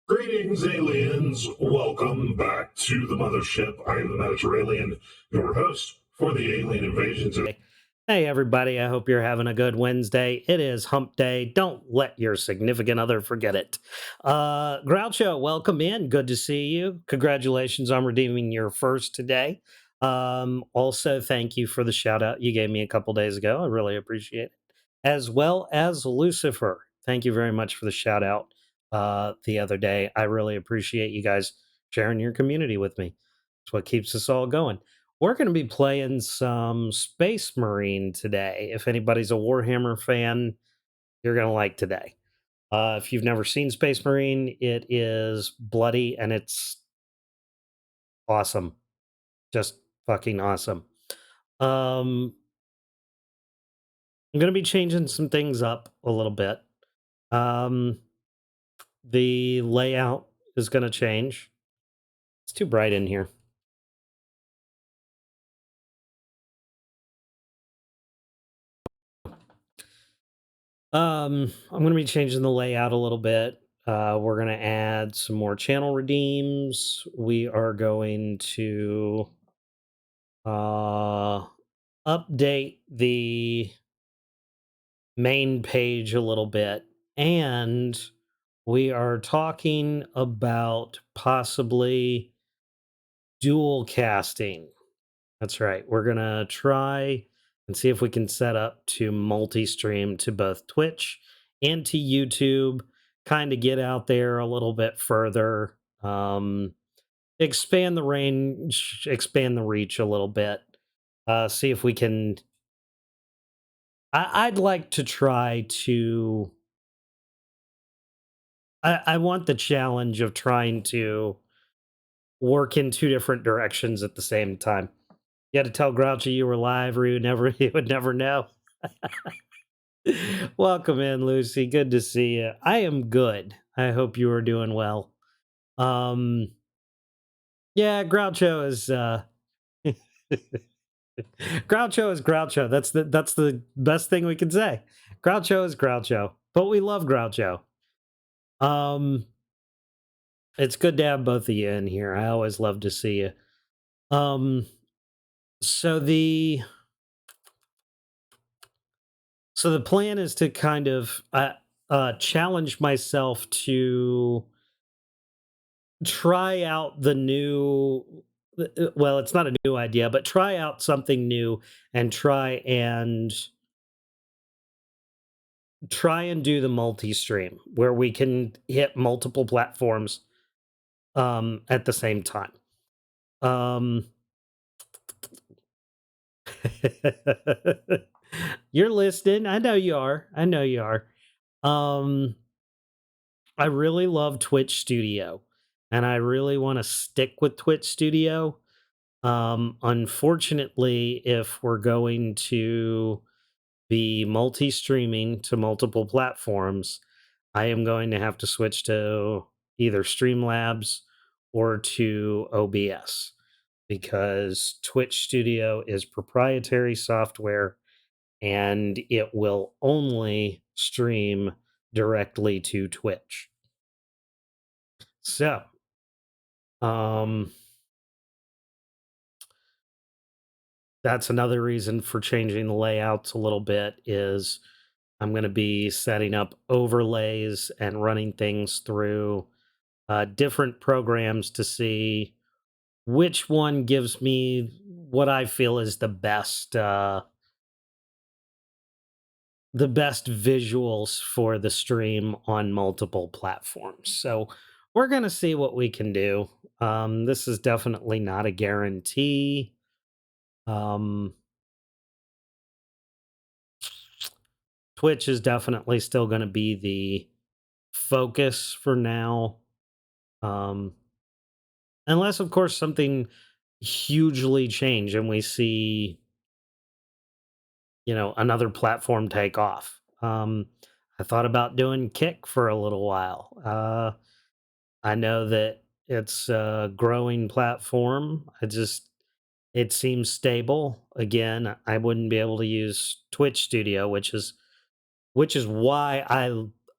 Greetings, aliens. Welcome back to the mothership. I am the Mediterranean, your host for the alien invasions. Hey, everybody. I hope you're having a good Wednesday. It is hump day. Don't let your significant other forget it. Groucho, welcome in. Good to see you. Congratulations on redeeming your first today. Also, thank you for the shout out you gave me a couple days ago. I really appreciate it. As well as Lucifer. Thank you very much for the shout out the other day. I really appreciate you guys sharing your community with me. It's what keeps us all going. We're going to be playing some Space Marine today. If anybody's a Warhammer fan, you're going to like today. If you've never seen Space Marine, it is bloody and it's awesome. Just fucking awesome. Um, I'm going to be changing some things up a little bit. Um, the layout is going to change. It's too bright in here. I'm going to be changing the layout a little bit. We're going to add some more channel redeems. We are going to uh, update the main page a little bit. And we are talking about possibly dual casting. That's right. We're going to try and see if we can set up to multi stream to both Twitch and to YouTube, kind of get out there a little bit further, expand the range, expand the reach a little bit, see if we can. I'd like to try to. I want the challenge of trying to work in two different directions at the same time. You had to tell Grouchy you were live, or you would never know. Welcome in, Lucy. Good to see you. I am good. I hope you are doing well. Um, yeah, Groucho is Groucho is Groucho. That's the best thing we can say. Groucho is Groucho, but we love Groucho. Um, it's good to have both of you in here. I always love to see you. Um, so the so the plan is to kind of challenge myself to try out the new well, it's not a new idea, but try out something new and try and do the multi-stream where we can hit multiple platforms at the same time. Um You're listening. I know you are. I know you are. Um I really love Twitch Studio and I really want to stick with Twitch Studio. Unfortunately, if we're going to be multi-streaming to multiple platforms, I am going to have to switch to either Streamlabs or to OBS because Twitch Studio is proprietary software and it will only stream directly to Twitch. So, um, that's another reason for changing the layouts a little bit is I'm going to be setting up overlays and running things through different programs to see which one gives me what I feel is the best visuals for the stream on multiple platforms. So we're going to see what we can do. This is definitely not a guarantee. Um, Twitch is definitely still going to be the focus for now. Um, Unless, of course, something hugely changed and we see, another platform take off. I thought about doing Kick for a little while. I know that it's a growing platform. It seems stable. Again, I wouldn't be able to use Twitch Studio, which is why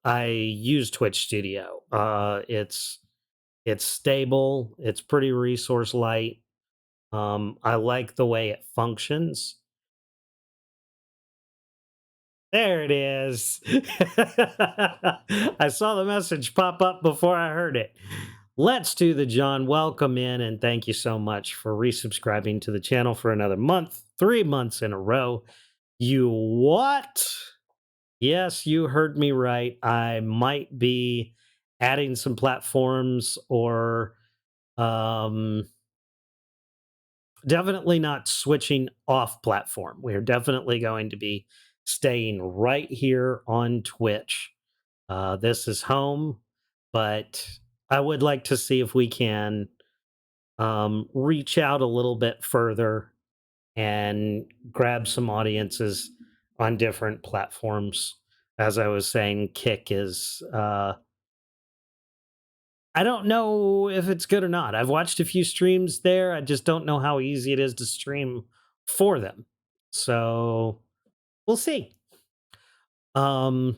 I use Twitch Studio. It's stable. It's pretty resource light. I like the way it functions. There it is. I saw the message pop up before I heard it. Let's do the John. Welcome in, and thank you so much for resubscribing to the channel for another month, 3 months in a row. You what? Yes, you heard me right. I might be adding some platforms or um definitely not switching off platform. We're definitely going to be staying right here on Twitch. This is home, but I would like to see if we can reach out a little bit further and grab some audiences on different platforms. As I was saying, Kick is, I don't know if it's good or not. I've watched a few streams there. I just don't know how easy it is to stream for them. So we'll see. Um,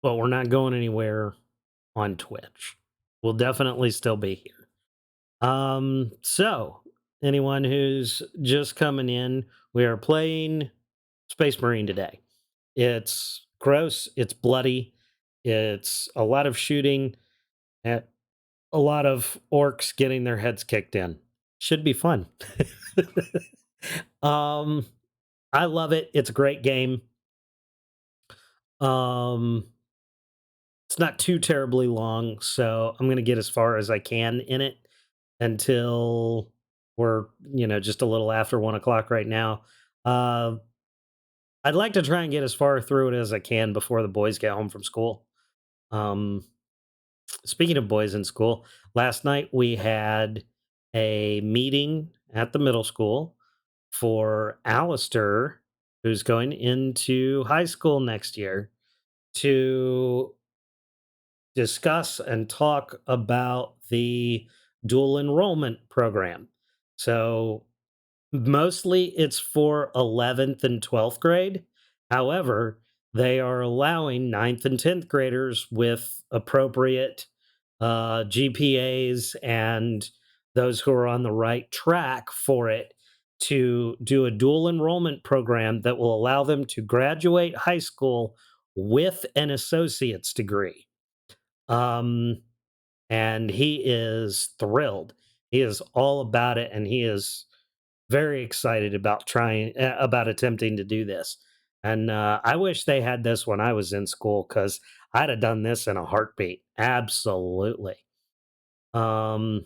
but we're not going anywhere on Twitch. We'll definitely still be here. So anyone who's just coming in, we are playing Space Marine today. It's gross, it's bloody, it's a lot of shooting, and a lot of orcs getting their heads kicked in. Should be fun. um, I love it. It's a great game. Um, it's not too terribly long, so I'm gonna get as far as I can in it until we're, just a little after 1 o'clock right now. Uh, I'd like to try and get as far through it as I can before the boys get home from school. Um, Speaking of boys in school, last night we had a meeting at the middle school for Alistair, who's going into high school next year, to discuss and talk about the dual enrollment program. So mostly it's for 11th and 12th grade. However, they are allowing ninth and 10th graders with appropriate GPAs and those who are on the right track for it to do a dual enrollment program that will allow them to graduate high school with an associate's degree. Um, and he is thrilled. He is all about it, and he is very excited about about attempting to do this. And I wish they had this when I was in school because I'd have done this in a heartbeat. Absolutely. Um,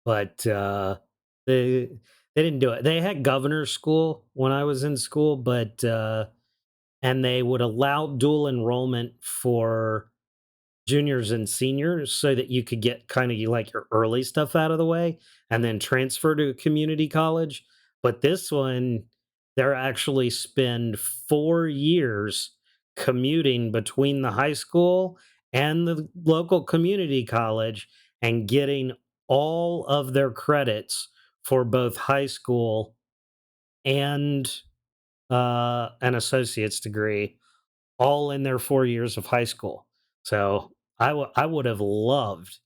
but they they didn't do it. They had governor's school when I was in school, but and they would allow dual enrollment for juniors and seniors so that you could get kind of like your early stuff out of the way and then transfer to a community college. But this one, they're actually spend 4 years commuting between the high school and the local community college and getting all of their credits for both high school and an associate's degree all in their 4 years of high school. So I would have loved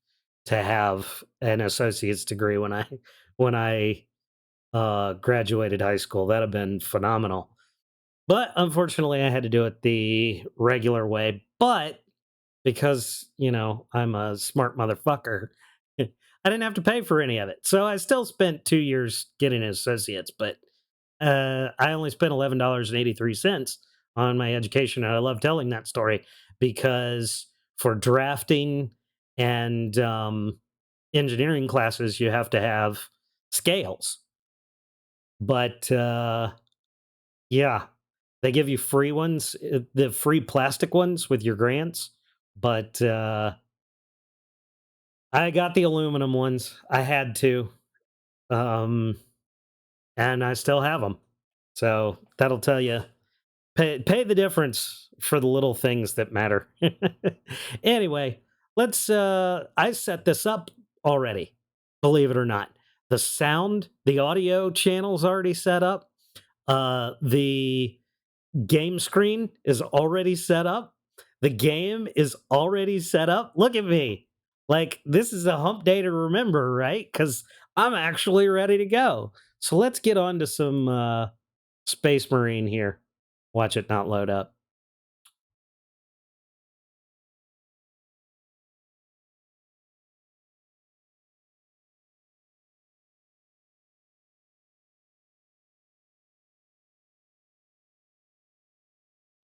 to have an associate's degree when I graduated high school. That'd have been phenomenal. But unfortunately, I had to do it the regular way. But because I'm a smart motherfucker, I didn't have to pay for any of it. So I still spent 2 years getting an associate's, but I only spent $11.83 on my education, and I love telling that story because for drafting and engineering classes, you have to have scales. But yeah, they give you free ones, the free plastic ones with your grants. But I got the aluminum ones. I had to, um, and I still have them. So that'll tell you. Pay the difference for the little things that matter. Anyway, let's I set this up already, believe it or not. The sound, the audio channel's already set up. The game screen is already set up. The game is already set up. Look at me. Like, this is a hump day to remember, right? Because I'm actually ready to go. So let's get on to some Space Marine here. Watch it not load up.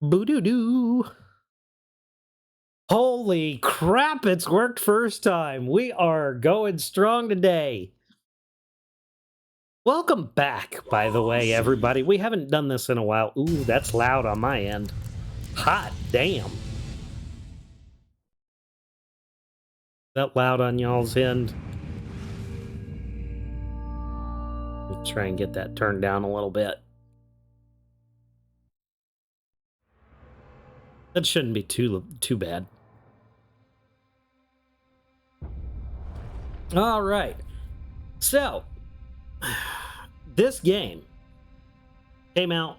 Boo-doo-doo. Holy crap, it's worked first time. We are going strong today. Welcome back, by the way, everybody. We haven't done this in a while. Ooh, that's loud on my end. Hot damn. That loud on y'all's end? Let's try and get that turned down a little bit. That shouldn't be too bad. All right. So, this game came out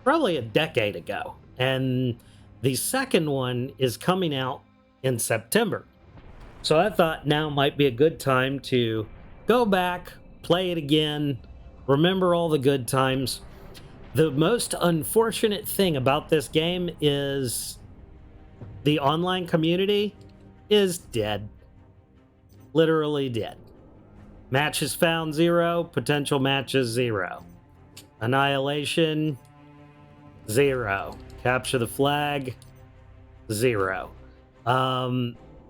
probably a decade ago, and the second one is coming out in September. So I thought now might be a good time to go back, play it again, remember all the good times. The most unfortunate thing about this game is the online community is dead. Literally dead. Matches found 0, potential matches 0. Annihilation 0. Capture the flag 0.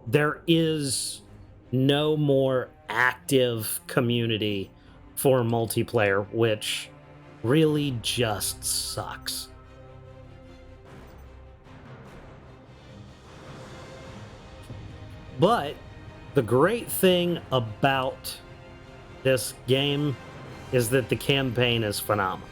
There is no more active community for multiplayer, which really just sucks. But the great thing about this game is that the campaign is phenomenal.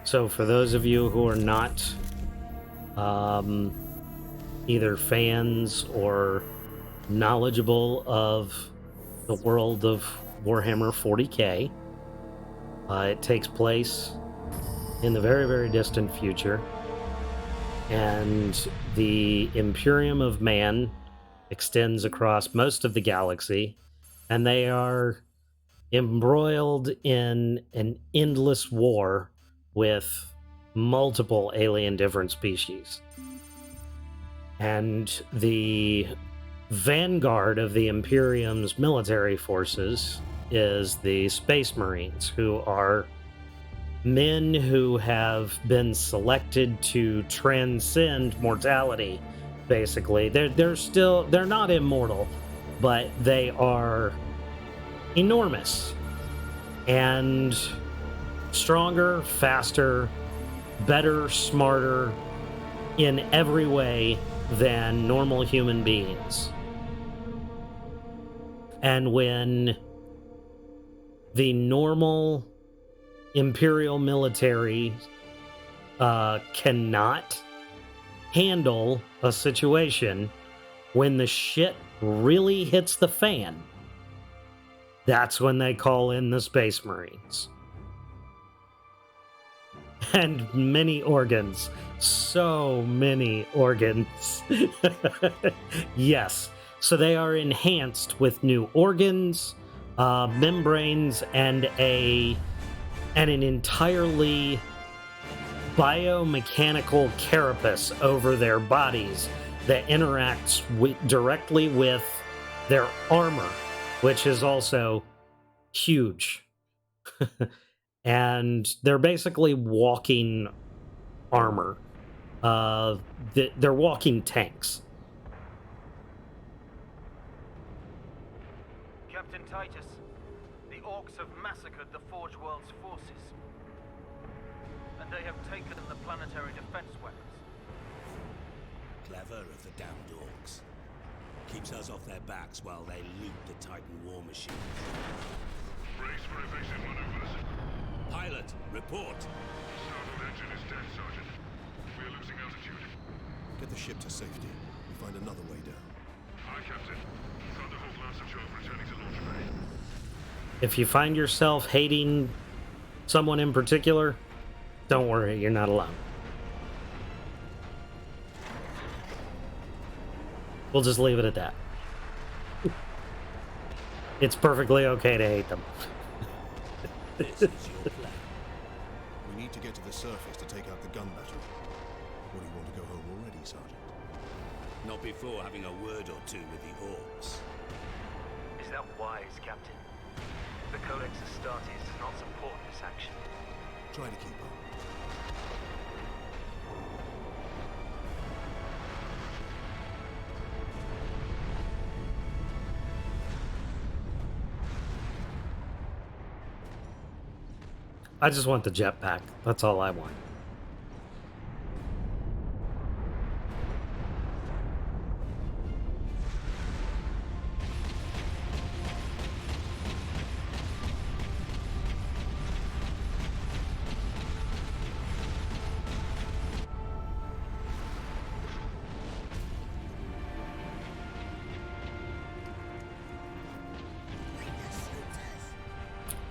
So for those of you who are not either fans or knowledgeable of the world of Warhammer 40k, it takes place in the very, very distant future, and the Imperium of Man extends across most of the galaxy, and they are embroiled in an endless war with multiple alien different species. And the vanguard of the Imperium's military forces is the Space Marines, who are men who have been selected to transcend mortality. Basically, they're not immortal, but they are enormous and stronger, faster, better, smarter in every way than normal human beings. And when the normal Imperial military cannot handle a situation, when the shit really hits the fan, that's when they call in the Space Marines. And many organs. So many organs. Yes. So they are enhanced with new organs, membranes, and an entirely biomechanical carapace over their bodies that interacts directly with their armor, which is also huge. And they're basically walking armor. They're walking tanks. Captain Titus, the Orcs have massacred the Forge World's forces. and they have taken the planetary defense weapons. Clever of the damned orcs. Keeps us off their backs while they loot the Titan war machine. Brace for evasive maneuvers. Pilot, report! Starboard engine is dead, Sergeant. We are losing altitude. Get the ship to safety. We'll find another way down. Aye, Captain. Thunderhawk Lancer Jove returning to launch bay. If you find yourself hating someone in particular, don't worry, you're not alone. We'll just leave it at that. It's perfectly okay to hate them. This is your plan. We need to get to the surface to take out the gun battery. Or do you want to go home already, Sergeant? Not before having a word or two with the orcs. Is that wise, Captain? The Codex Astartes does not support this action. Try to keep up. I just want the jetpack. That's all I want.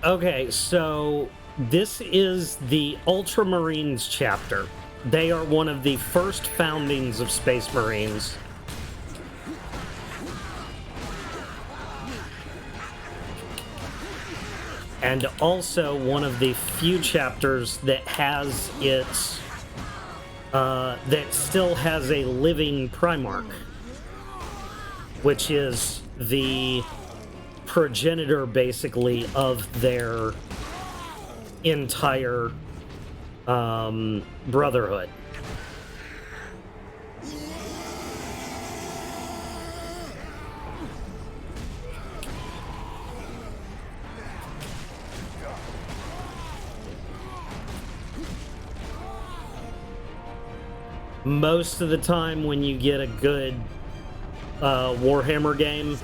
Okay, so this is the Ultramarines chapter. They are one of the first foundings of Space Marines. And also one of the few chapters that has its that still has a living Primarch, which is the progenitor basically of their entire brotherhood. Most of the time when you get a good Warhammer game,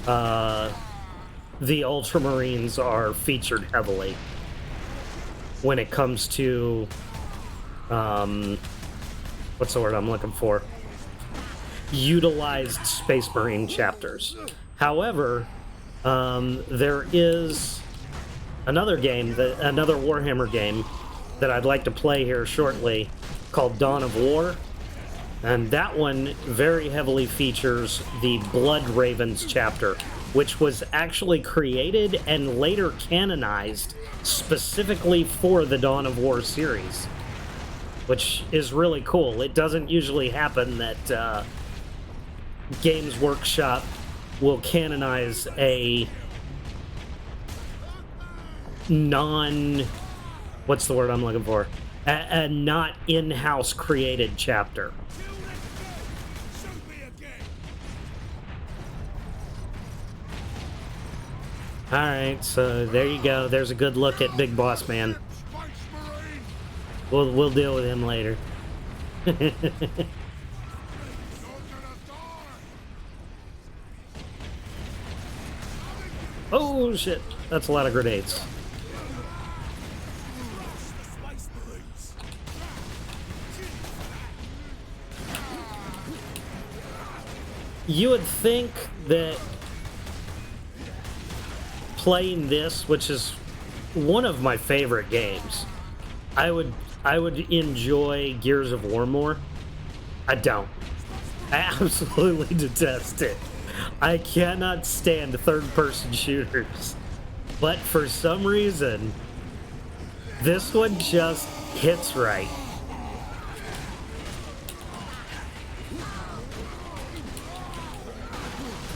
the Ultramarines are featured heavily when it comes to what's the word I'm looking for? Utilized Space Marine chapters. However, there is another game, another Warhammer game that I'd like to play here shortly called Dawn of War, and that one very heavily features the Blood Ravens chapter, which was actually created and later canonized specifically for the Dawn of War series, which is really cool. It doesn't usually happen that Games Workshop will canonize a what's the word I'm looking for? A not in-house created chapter. Alright, so there you go. There's a good look at Big Boss Man. We'll deal with him later. Oh shit, that's a lot of grenades. You would think that playing this, which is one of my favorite games, I would enjoy Gears of War more. I don't. I absolutely detest it. I cannot stand third-person shooters. But for some reason, this one just hits right.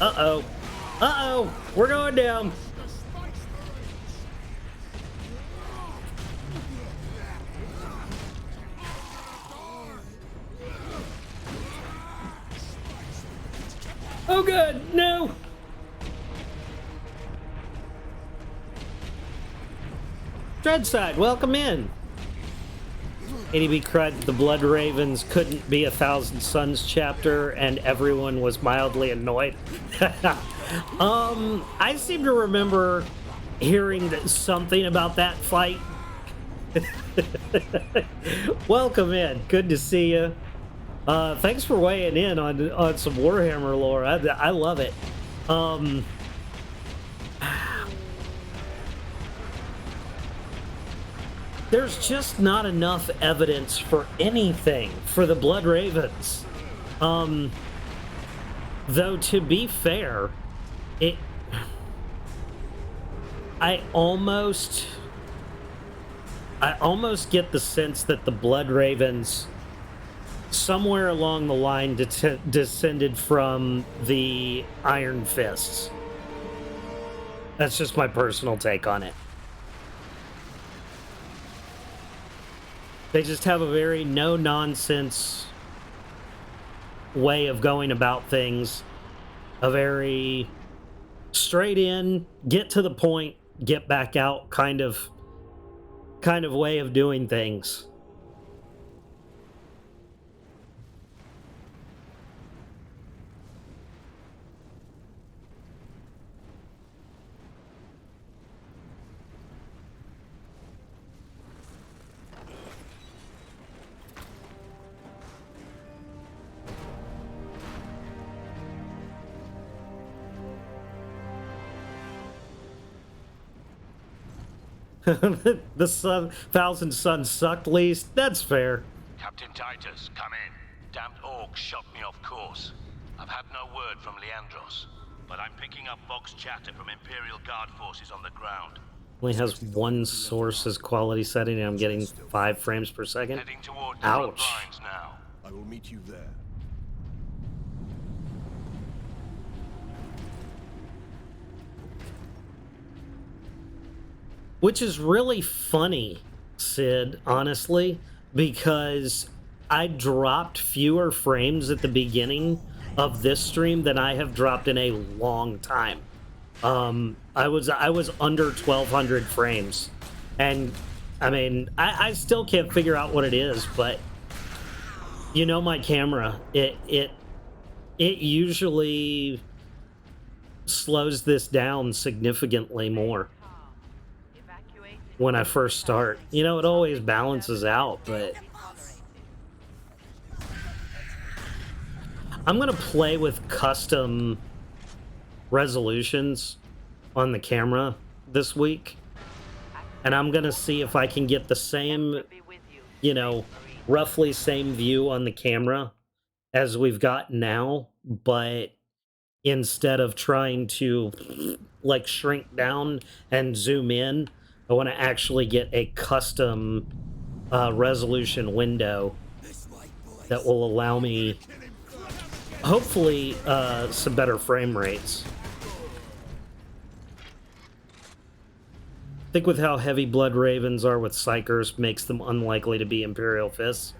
Uh-oh. Uh-oh. We're going down. Oh, good. No. Dreadside, welcome in. ADB cried that the Blood Ravens couldn't be a Thousand Suns chapter, and everyone was mildly annoyed. I seem to remember hearing something about that fight. Welcome in. Good to see you. Thanks for weighing in on some Warhammer lore. I love it. There's just not enough evidence for anything for the Blood Ravens. Though to be fair, I almost get the sense that the Blood Ravens somewhere along the line descended from the Iron Fists. That's just my personal take on it. They just have a very no-nonsense way of going about things. A very straight in, get to the point, get back out kind of way of doing things. The Thousand Suns sucked least. That's fair. Captain Titus, come in. Damned orcs shot me off course. I've had no word from Leandros, but I'm picking up Vox chatter from Imperial Guard forces on the ground. Only has one source as quality setting, and I'm getting 5 frames per second. Heading toward the Ouch. front lines now. I will meet you there. Which is really funny, Sid, honestly, because I dropped fewer frames at the beginning of this stream than I have dropped in a long time. I was under 1,200 frames, and I mean, I still can't figure out what it is, but you know, my camera, it usually slows this down significantly more when I first start. You know, it always balances out, but I'm gonna play with custom resolutions on the camera this week, and I'm gonna see if I can get the same, you know, roughly same view on the camera as we've got now, but instead of trying to like shrink down and zoom in, I want to actually get a custom resolution window that will allow me, hopefully, some better frame rates. I think with how heavy Blood Ravens are with Psychers makes them unlikely to be Imperial Fists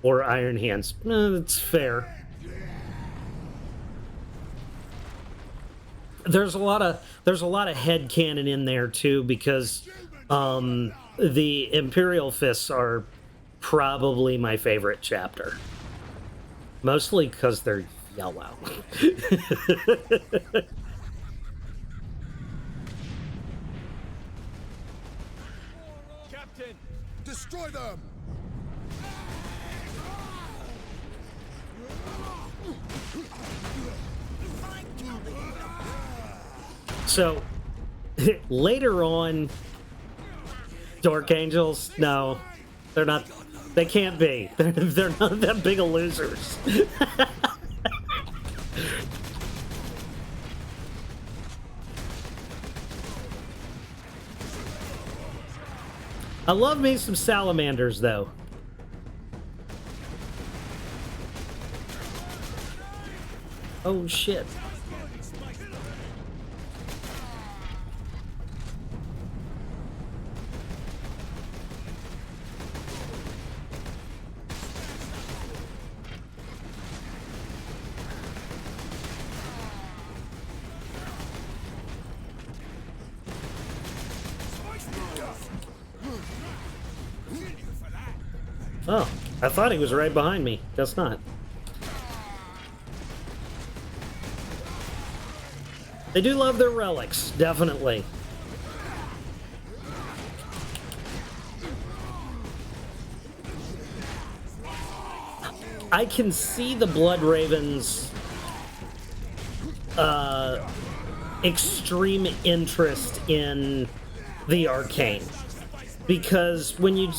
or Iron Hands. That's fair. There's a lot of headcanon in there too, because the Imperial Fists are probably my favorite chapter. Mostly because they're yellow. Captain, destroy them! So, later on, Dark Angels, no, they're not, they can't be. They're not that big of losers. I love me some salamanders, though. Oh, shit. Oh, I thought he was right behind me. Guess not. They do love their relics, definitely. I can see the Blood Ravens' extreme interest in the arcane, because when you,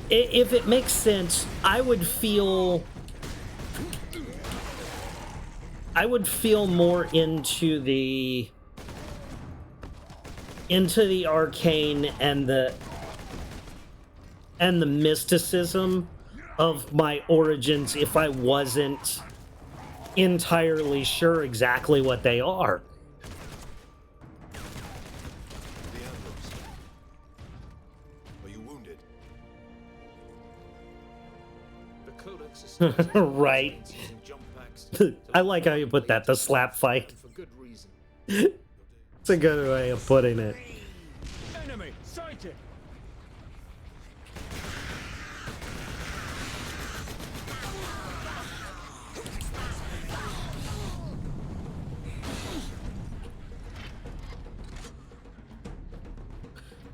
if it makes sense, I would feel more into the arcane and the mysticism of my origins if I wasn't entirely sure exactly what they are. Are you wounded? The Codex is Right. using jump packs I like how you put that, the slap fight. for good reason. It's a good way of putting it. Enemy sighted.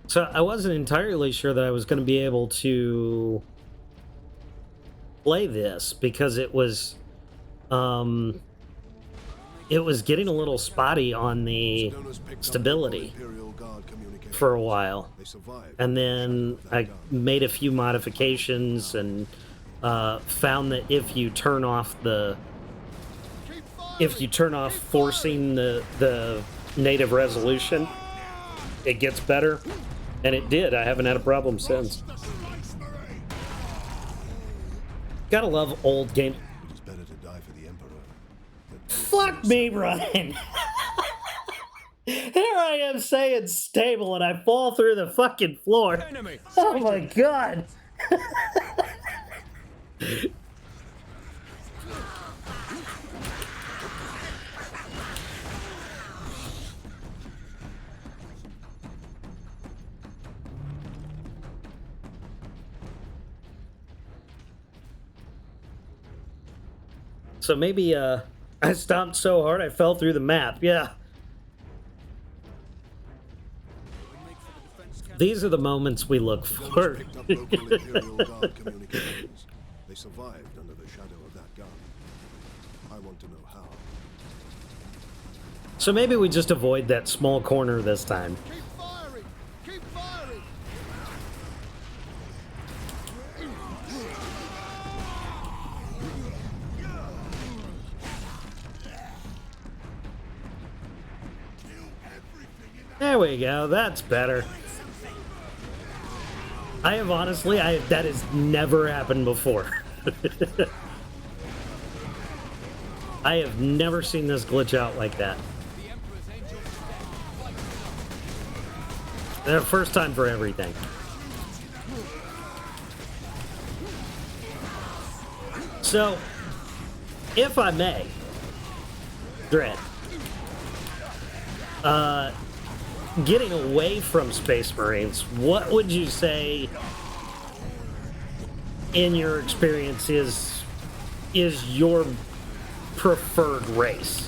So I wasn't entirely sure that I was going to be able to play this because it was getting a little spotty on the Sedona's picked up stability local Imperial Guard communications. for a while. They survived And under the then shadow of that I gun. made a few modifications and found that if you turn off forcing the native resolution, it gets better, and it did. I haven't had a problem since. Gotta love old game. It is better to die for the Emperor than to Fuck me, Brian. Here I am saying stable, and I fall through the fucking floor. Enemy Oh my god. So maybe I stomped so hard I fell through the map. Yeah. These are the moments we look for. picked up local Imperial Guard communications. They survived under the shadow of that gun. I want to know how. So maybe we just avoid that small corner this time. Keep firing! Keep firing! There we go. That's better. I have honestly, that has never happened before. I have never seen this glitch out like that. The first time for everything. So, if I may, Dread, getting away from Space Marines, what would you say, in your experience, is your preferred race?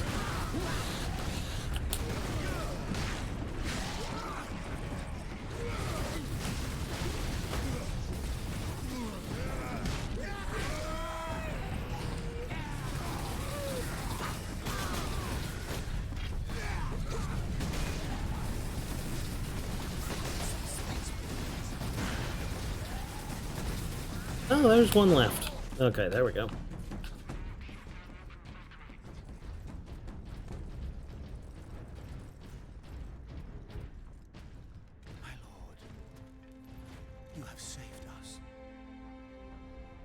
Oh, there's one left. Okay, there we go. My lord, you have saved us.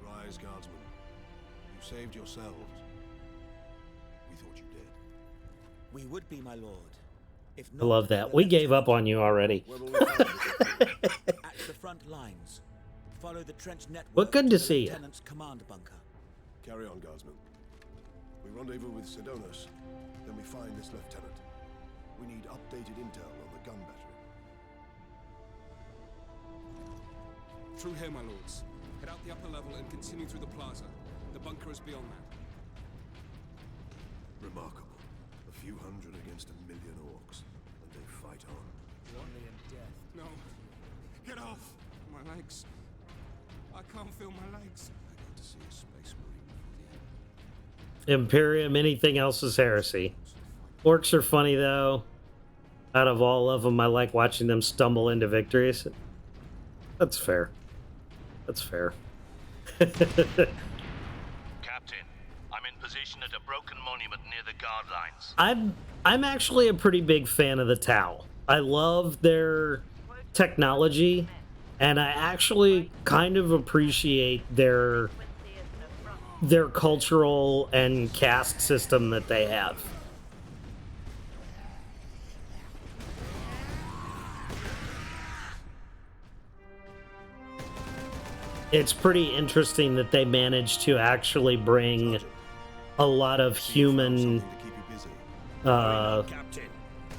Rise, guardsmen. You saved yourselves. We thought you did. We would be, my lord. If I not love for that. the We gave up on you already. Where will we find this Imperial? At the front lines. Follow the trench network. Well, good to the see ya. Lieutenant's command bunker. Carry on, guardsmen. We rendezvous with Sedona's, then we find this lieutenant. We need updated intel on the gun battery. Through here, my lords. Head out the upper level and continue through the plaza. The bunker is beyond that. Remarkable. A few hundred against 1,000,000 orcs, and they fight on. No. Get off! My legs. I can't feel my legs. I got to see a space marine before the end. Imperium, anything else is heresy. Orcs are funny, though. Out of all of them, I like watching them stumble into victories. That's fair. That's fair. Captain, I'm in position at a broken monument near the guard lines. I'm actually a pretty big fan of the Tau. I love their technology, and I actually kind of appreciate their cultural and caste system that they have. It's pretty interesting that they managed to actually bring a lot of human Something to keep you busy. Captain,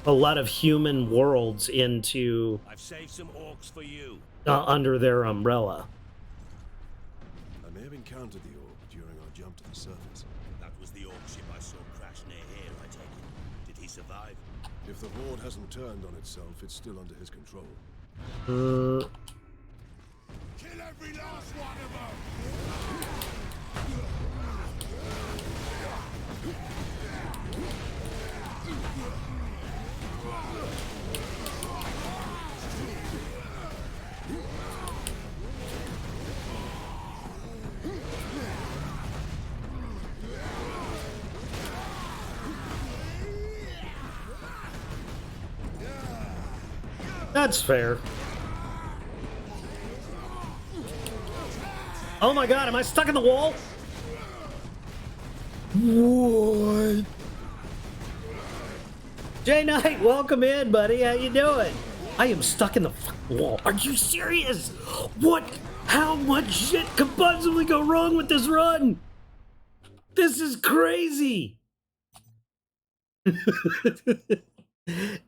a lot of human worlds into I've saved some orcs for you. under their umbrella. I may have encountered the orc during our jump to the surface. That was the orc ship I saw crash near here, I take it. Did he survive? If the horde hasn't turned on itself, it's still under his control. Kill every last one of them! That's fair. Oh my god, am I stuck in the wall? What? Jay Knight, welcome in, buddy. How you doing? I am stuck in the fucking wall. Are you serious? What? How much shit could possibly go wrong with this run? This is crazy.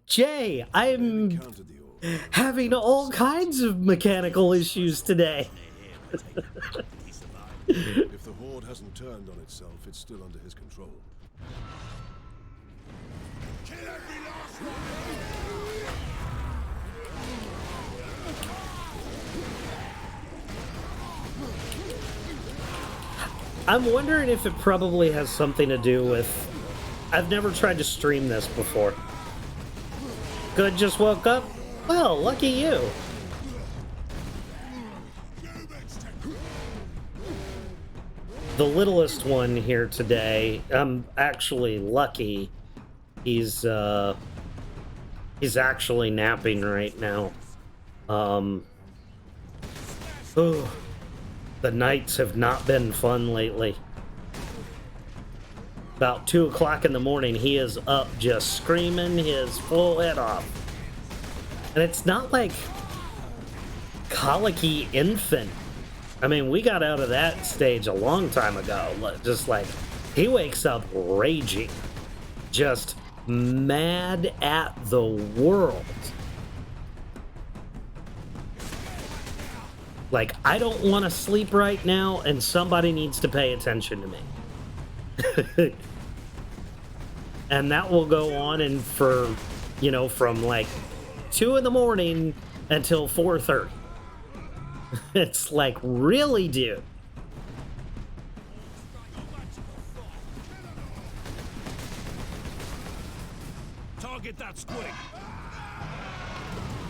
Jay, I'm Encountered the orc. having all kinds of mechanical issues today. Did he survive? If the horde hasn't turned on itself, it's still under his control. Kill every last one of them! I'm wondering if it probably has something to do with... I've never tried to stream this before. Good, just woke up? Well, lucky you. The littlest one here today, I'm actually lucky. He's actually napping right now. Oh, the nights have not been fun lately. About 2 o'clock in the morning, he is up just screaming his full head off. And it's not like colicky infant. I mean, we got out of that stage a long time ago. Just like, he wakes up raging. Just mad at the world. Like, I don't want to sleep right now, and somebody needs to pay attention to me. And that will go on and for, you know, from like 2 in the morning until 4:30. It's like, really, dude? Target that squig.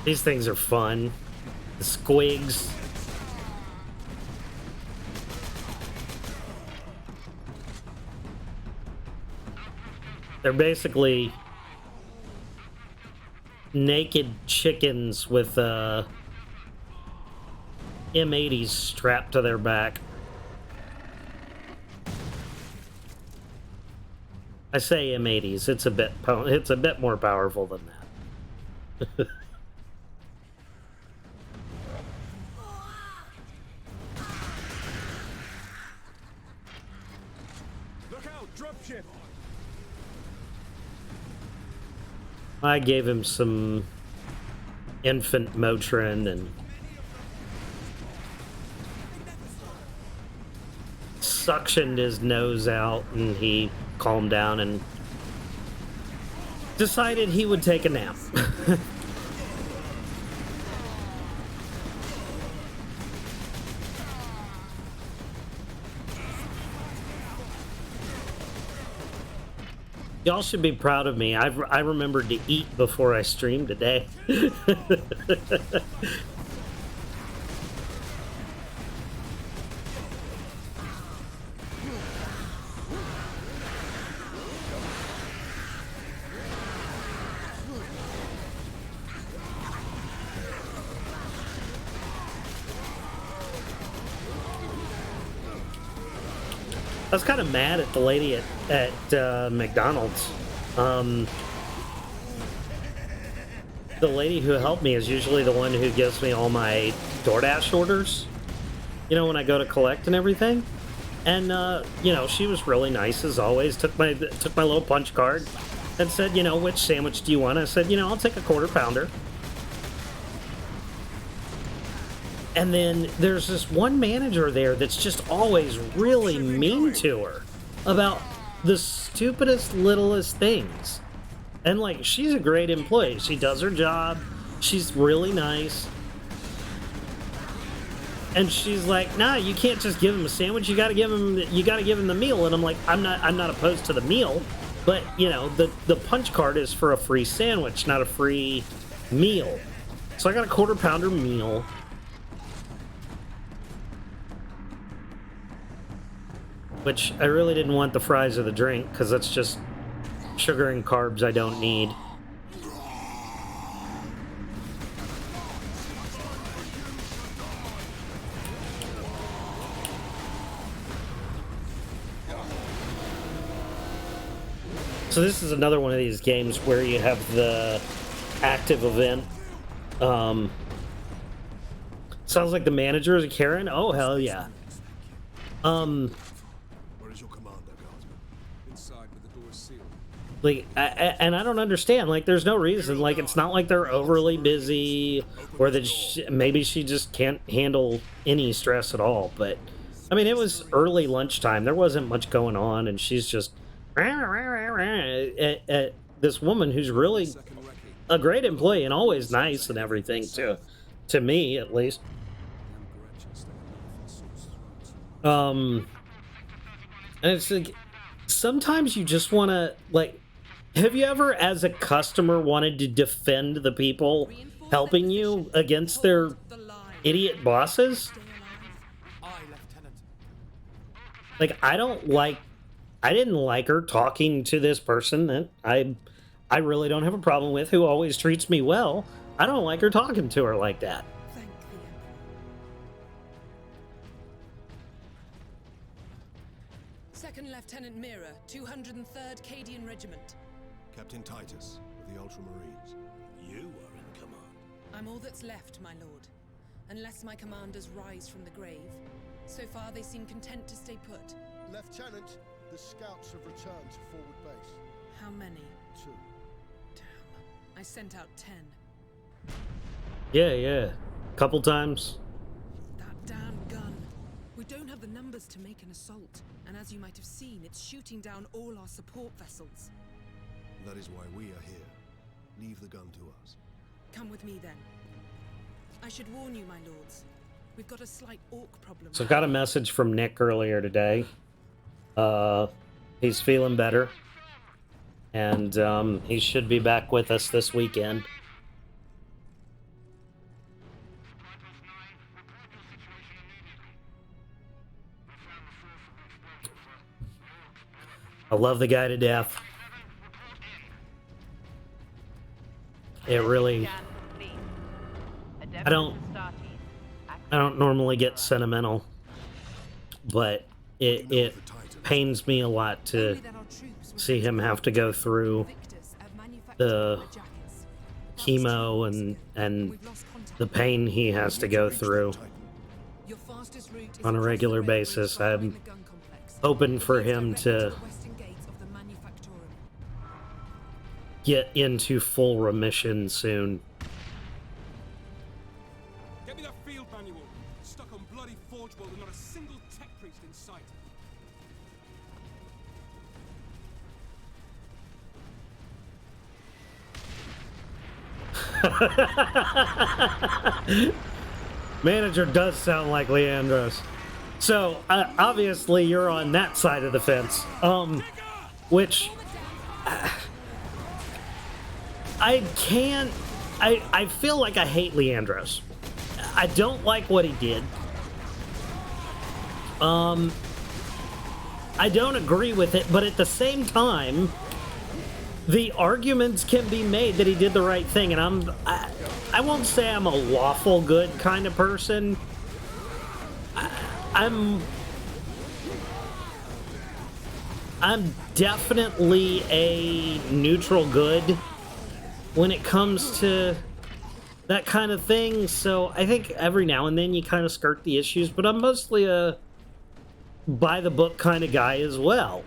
These things are fun. The squigs. They're basically naked chickens with M80s strapped to their back. I say M80s. It's a bit more powerful than that. Look out! Dropship! I gave him some infant Motrin and suctioned his nose out, and he calmed down and decided he would take a nap. Y'all should be proud of me. I remembered to eat before I streamed today. I was kind of mad at the lady at McDonald's. The lady who helped me is usually the one who gives me all my DoorDash orders, you know, when I go to collect and everything. And you know, she was really nice as always. Took my little punch card and said, you know, which sandwich do you want? I said, you know, I'll take a quarter pounder. And then there's this one manager there that's just always really mean to her about the stupidest, littlest things. And, like, she's a great employee. She does her job. She's really nice. And she's like, nah, you can't just give him a sandwich. You gotta give him the meal. And I'm like, I'm not opposed to the meal, but, you know, the punch card is for a free sandwich, not a free meal. So I got a quarter pounder meal. Which I really didn't want the fries or the drink, because that's just sugar and carbs I don't need. So this is another one of these games where you have the active event. Sounds like the manager is a Karen. Oh, hell yeah. Where is your commander, Guardsman? Inside, but the door is sealed. Like, and I don't understand. Like, there's no reason. Like, it's not like they're overly busy, or that maybe she just can't handle any stress at all. But I mean, it was early lunchtime. There wasn't much going on, and she's just at this woman who's really a great employee and always nice and everything to me at least. And it's like, sometimes you just want to, like, have you ever, as a customer, wanted to defend the people helping you against their idiot bosses? Like, I didn't like her talking to this person that I really don't have a problem with, who always treats me well. I don't like her talking to her like that. Second Lieutenant Mira, 203rd Cadian Regiment. Captain Titus of the Ultramarines. You are in command. I'm all that's left, my lord. Unless my commanders rise from the grave. So far, they seem content to stay put. Lieutenant, the scouts have returned to forward base. How many? 2. Damn. I sent out 10. Yeah. Couple times. That damn gun. We don't have the numbers to make an assault. And as you might have seen, it's shooting down all our support vessels. That is why we are here. Leave the gun to us. Come with me then. I should warn you, my lords. We've got a slight orc problem. So got a message from Nick earlier today. He's feeling better. And he should be back with us this weekend. I love the guy to death. It really... I don't normally get sentimental, but it pains me a lot to see him have to go through the chemo and the pain he has to go through on a regular basis. I'm hoping for him to get into full remission soon. Get me that field manual. Stuck on bloody Forge World and not a single tech priest in sight. Manager does sound like Leandros. So, obviously, you're on that side of the fence. Which... I can't... I feel like I hate Leandros. I don't like what he did. I don't agree with it, but at the same time, the arguments can be made that he did the right thing, and I won't say I'm a lawful good kind of person. I'm definitely a neutral good when it comes to that kind of thing, so I think every now and then you kind of skirt the issues, but I'm mostly a by-the-book kind of guy as well.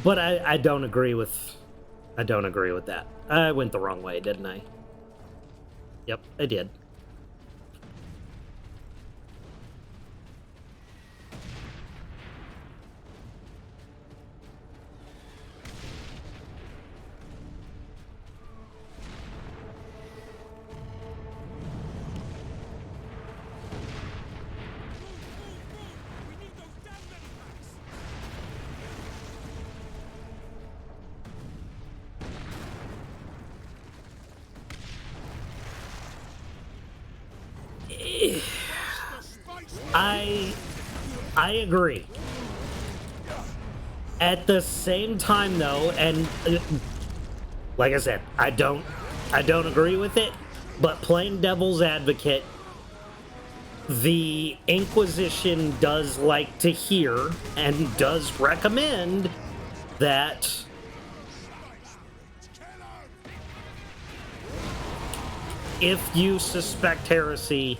But I don't agree with... I don't agree with that. I went the wrong way, didn't I? Yep, I did. I agree. At the same time, though, and like I said, I don't agree with it, but playing devil's advocate, the Inquisition does like to hear and does recommend that if you suspect heresy,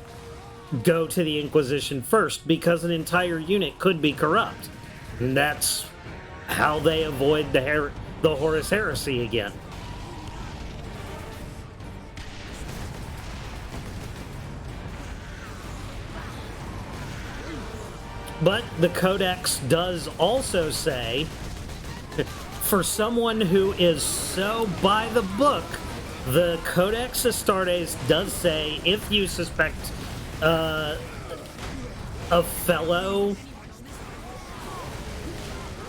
go to the Inquisition first, because an entire unit could be corrupt. And that's how they avoid the Horus Heresy again. But the Codex does also say, for someone who is so by the book, the Codex Astartes does say, if you suspect a fellow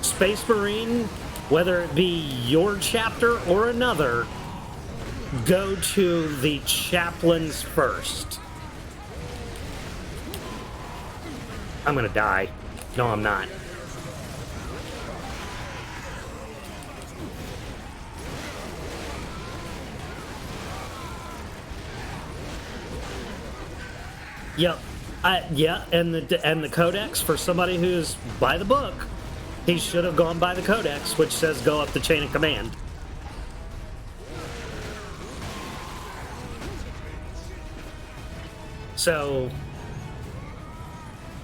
Space Marine, whether it be your chapter or another, go to the chaplains first. I'm gonna die. No, I'm not. Yep. Yeah, and the Codex, for somebody who's by the book, he should have gone by the Codex, which says go up the chain of command. So,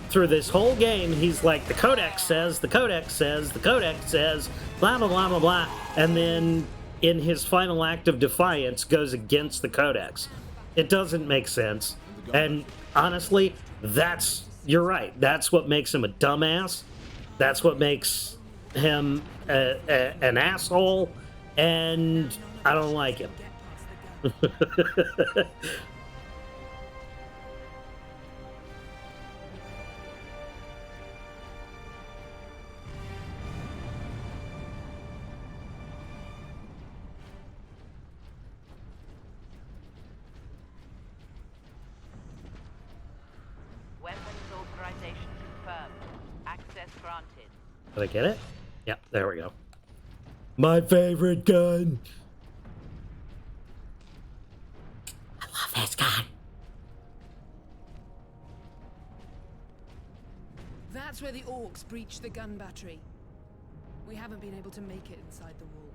through this whole game, he's like, the Codex says, the Codex says, the Codex says, blah, blah, blah, blah, blah. And then, in his final act of defiance, goes against the Codex. It doesn't make sense. And honestly, you're right. That's what makes him a dumbass. That's what makes him an asshole. And I don't like him. Did I get it? Yep, there we go. My favorite gun. I love this gun. That's where the orcs breached the gun battery. We haven't been able to make it inside the wall.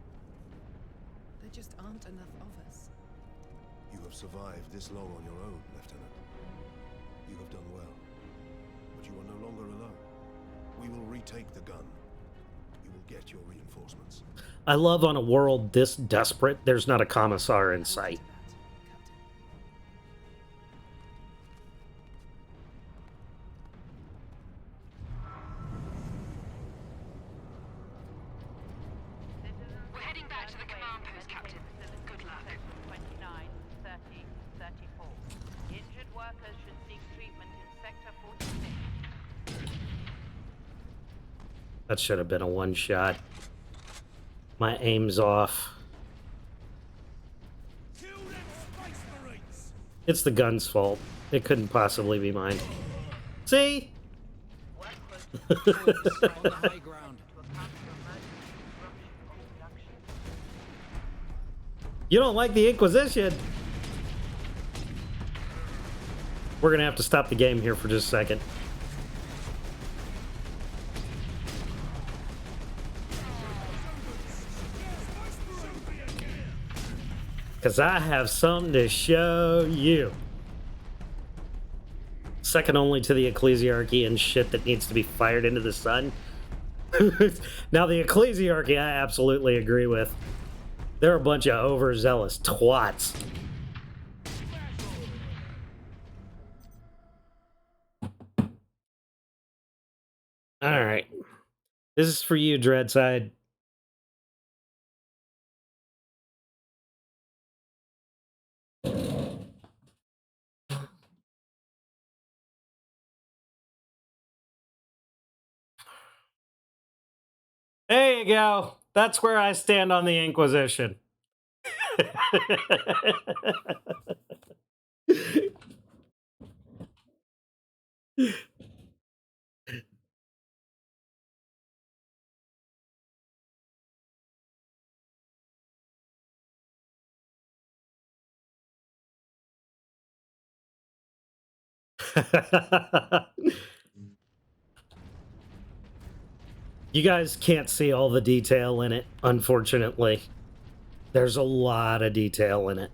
There just aren't enough of us. You have survived this long on your own, Lieutenant. You have done well. But you are no longer alone. We will retake the gun. You will get your reinforcements. I love on a world this desperate, there's not a commissar in sight. Back to the command post, Captain. Good luck. 29, 30, 34. Injured workers should seek treatment in Sector 46. That should have been a one-shot. My aim's off. It's the gun's fault. It couldn't possibly be mine. See? You don't like the Inquisition? We're gonna have to stop the game here for just a second. Because I have something to show you. Second only to the Ecclesiarchy and shit that needs to be fired into the sun. Now, the Ecclesiarchy, I absolutely agree with. They're a bunch of overzealous twats. All right. This is for you, Dreadside. There you go. That's where I stand on the Inquisition. You guys can't see all the detail in it, unfortunately. There's a lot of detail in it.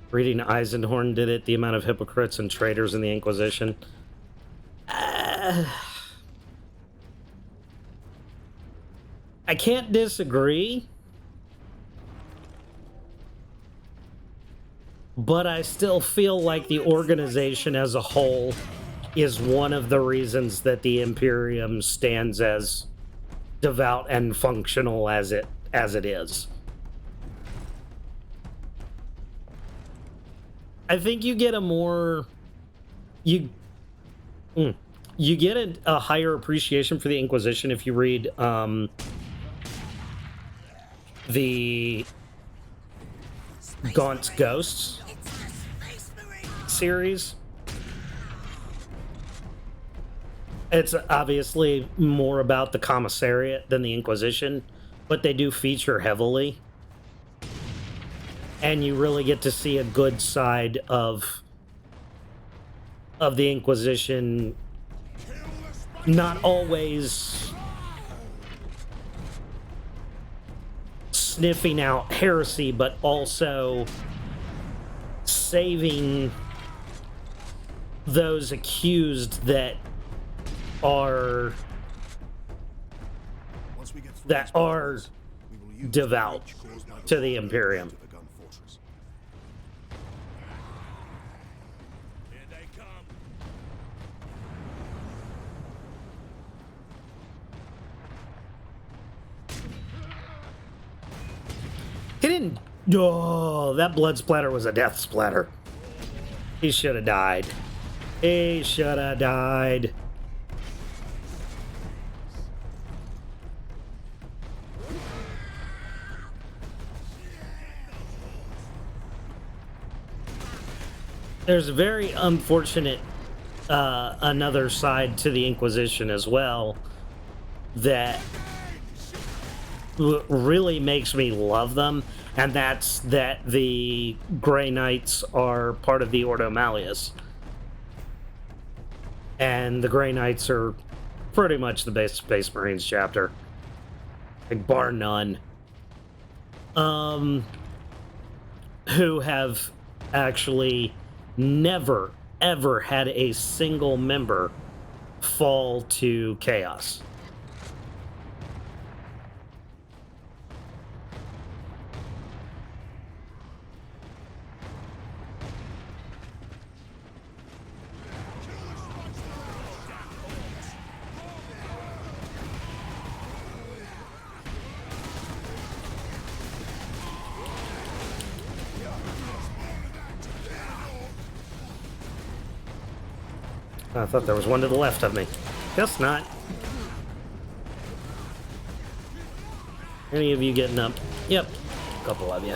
Reading Eisenhorn did it, the amount of hypocrites and traitors in the Inquisition. I can't disagree, but I still feel like the organization as a whole is one of the reasons that the Imperium stands as devout and functional as it is. I think you get a more you get a higher appreciation for the Inquisition if you read the Gaunt's Ghosts series. It's obviously more about the Commissariat than the Inquisition, but they do feature heavily. And you really get to see a good side of the Inquisition, not always sniffing out heresy, but also saving those accused that are devout to the Imperium. He didn't... Oh, that blood splatter was a death splatter. He should have died. He should have died. There's a very unfortunate another side to the Inquisition as well that really makes me love them, and that's that the Grey Knights are part of the Ordo Malleus. And the Grey Knights are pretty much the best Space Marines chapter, like, bar none. Who have actually never, ever had a single member fall to chaos. I thought there was one to the left of me. Guess not. Any of you getting up? Yep. A couple of you.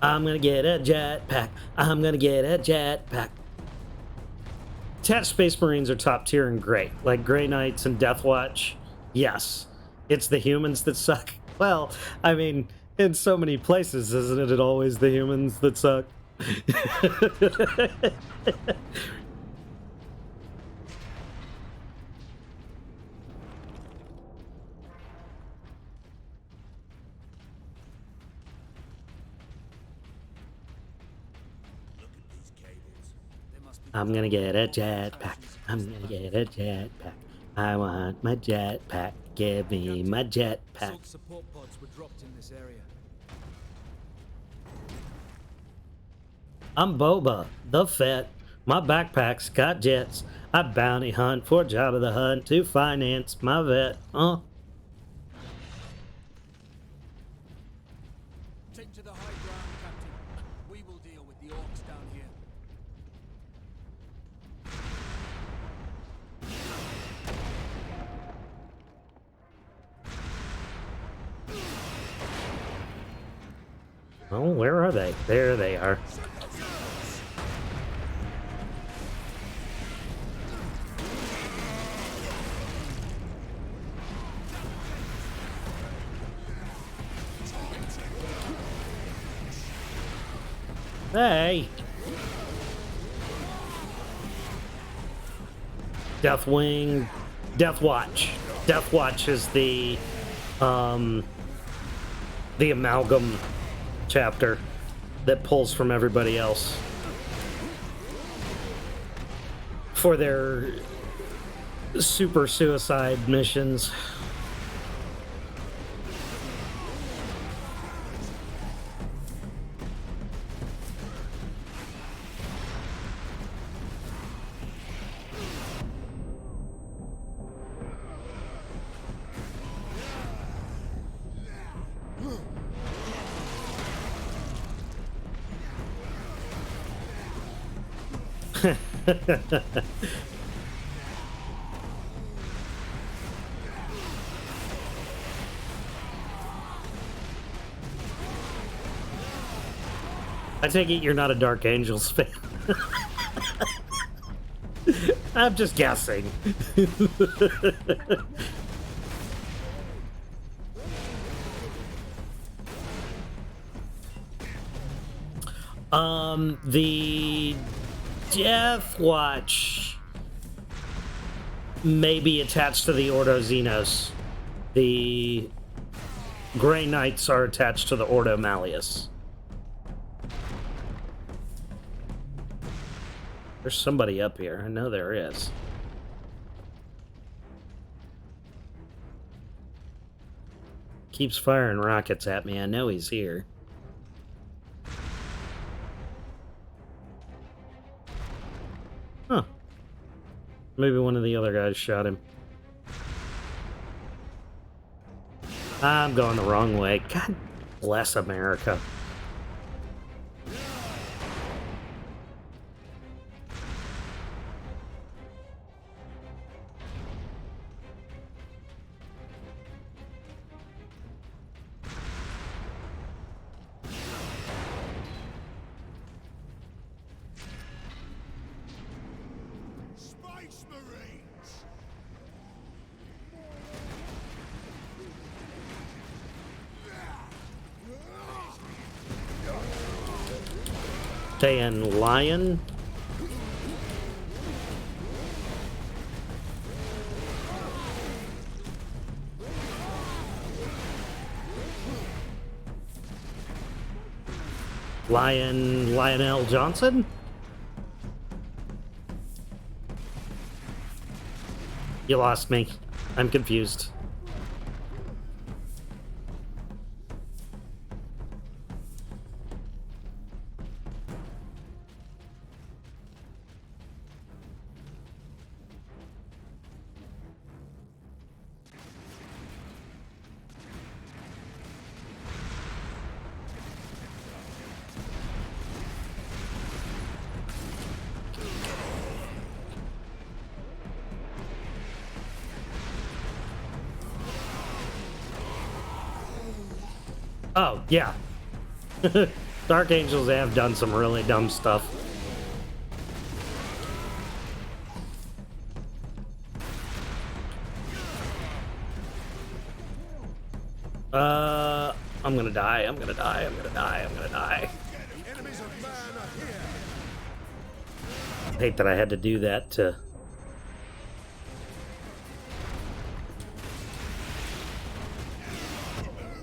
I'm gonna get a jetpack. I'm gonna get a jetpack. Attached Space Marines are top tier and great. Like Grey Knights and Death Watch. Yes. It's the humans that suck. Well, I mean, in so many places, isn't it always the humans that suck? I'm gonna get a jetpack. I'm gonna get a jetpack. I want my jetpack. Give me my jetpack. Assault support pods were dropped in this area. I'm Boba, the Fett. My backpack's got jets. I bounty hunt for Jabba the Hutt to finance my vet. Take to the high ground, Captain. We will deal with the orcs down here. Oh, where are they? There they are. Hey! Deathwing, Death Watch. Death Watch is the amalgam chapter that pulls from everybody else for their super suicide missions. I take it you're not a Dark Angels fan. I'm just guessing. The Death Watch may be attached to the Ordo Xenos. The Grey Knights are attached to the Ordo Malleus. There's somebody up here. I know there is. Keeps firing rockets at me. I know he's here. Huh. Maybe one of the other guys shot him. I'm going the wrong way. God bless America. Space Marines! Saying lion. Lionel Johnson? You lost me. I'm confused. Oh, yeah. Dark Angels have done some really dumb stuff. I'm gonna die, I'm gonna die, I'm gonna die, I'm gonna die. Enemies of man are here. I hate that I had to do that to...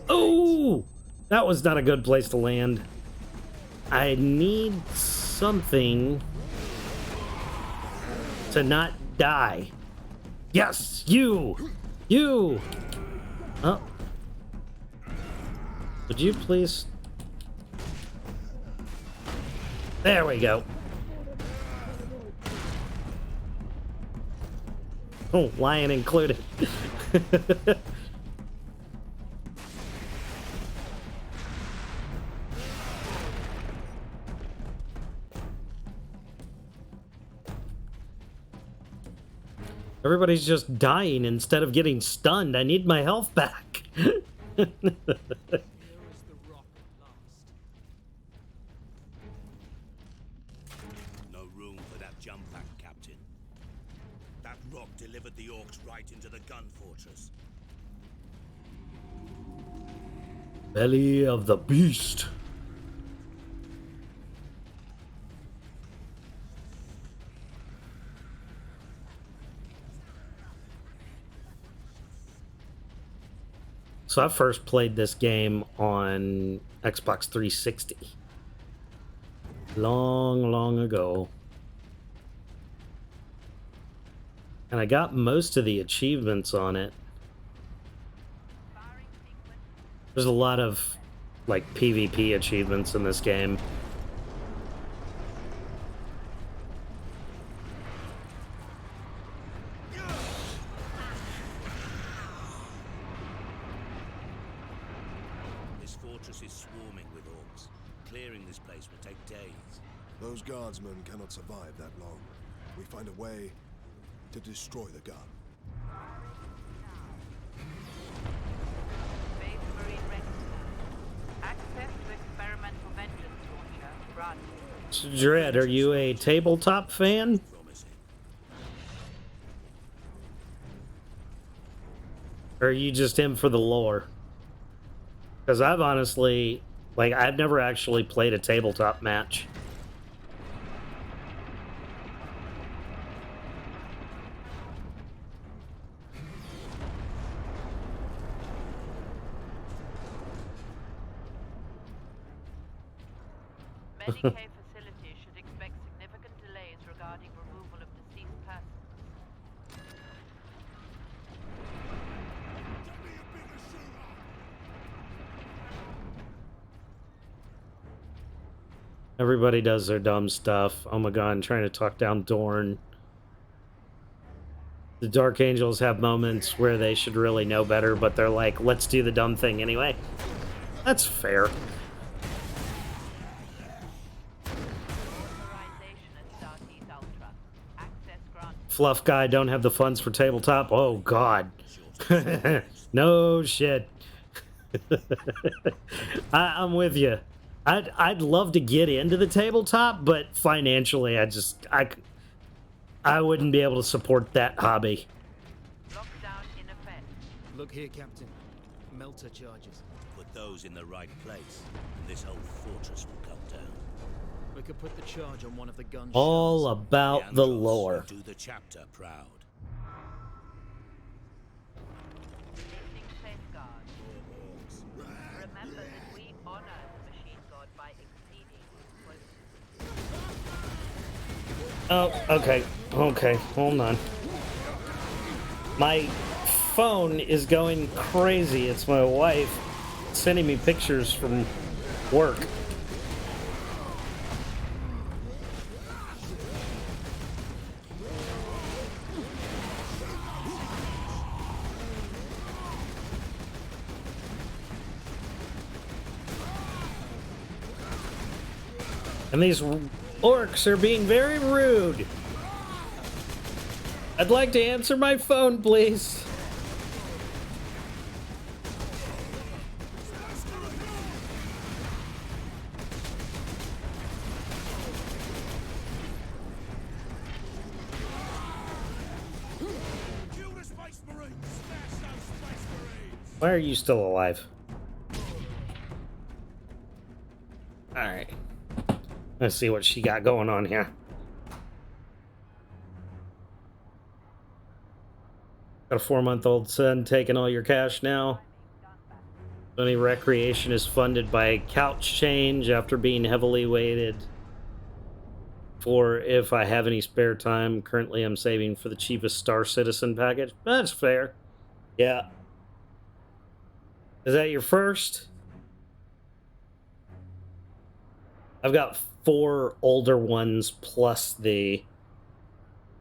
Oh! That was not a good place to land. I need something to not die. Yes, you! You! Oh. Would you please? There we go. Oh, lion included. Everybody's just dying instead of getting stunned. I need my health back. No room for that jump back, Captain. That rock delivered the orcs right into the gun fortress. Belly of the beast. So I first played this game on Xbox 360. Long ago. And I got most of the achievements on it. There's a lot of, like, PvP achievements in this game. This fortress is swarming with orcs. Clearing this place will take days. Those guardsmen cannot survive that long. We find a way to destroy the gun. Base Marine Register. Access to experimental vengeance launcher granted. Dread, are you a tabletop fan? Or are you just in for the lore? Because I've honestly, like, I've never actually played a tabletop match. Medicaid facilities should expect significant delays regarding removal of deceased persons. Everybody does their dumb stuff. Oh my god, I'm trying to talk down Dorn. The Dark Angels have moments where they should really know better, but they're like, let's do the dumb thing anyway. That's fair. Authorization at Starseed Ultra. Access granted. Fluff guy don't have the funds for tabletop. Oh god. No shit. I'm with you. I'd love to get into the tabletop, but financially I wouldn't be able to support that hobby. Lockdown in effect. Look here, Captain. Melter charges. Put those in the right place, and this whole fortress will come down. We could put the charge on one of the gun All shells. about the Leandros lore. will do the chapter proud. Releasing safeguards. Remember that we honor the machine god by exceeding quotas. Oh, okay. Okay, hold on. My phone is going crazy. It's my wife sending me pictures from work. And these orcs are being very rude. I'd like to answer my phone, please. Why are you still alive? Alright. Let's see what she got going on here. Got a 4-month-old son taking all your cash now. Any recreation is funded by a couch change after being heavily weighted. For if I have any spare time, currently I'm saving for the cheapest Star Citizen package. That's fair. Yeah. Is that your first? I've got 4 older ones plus the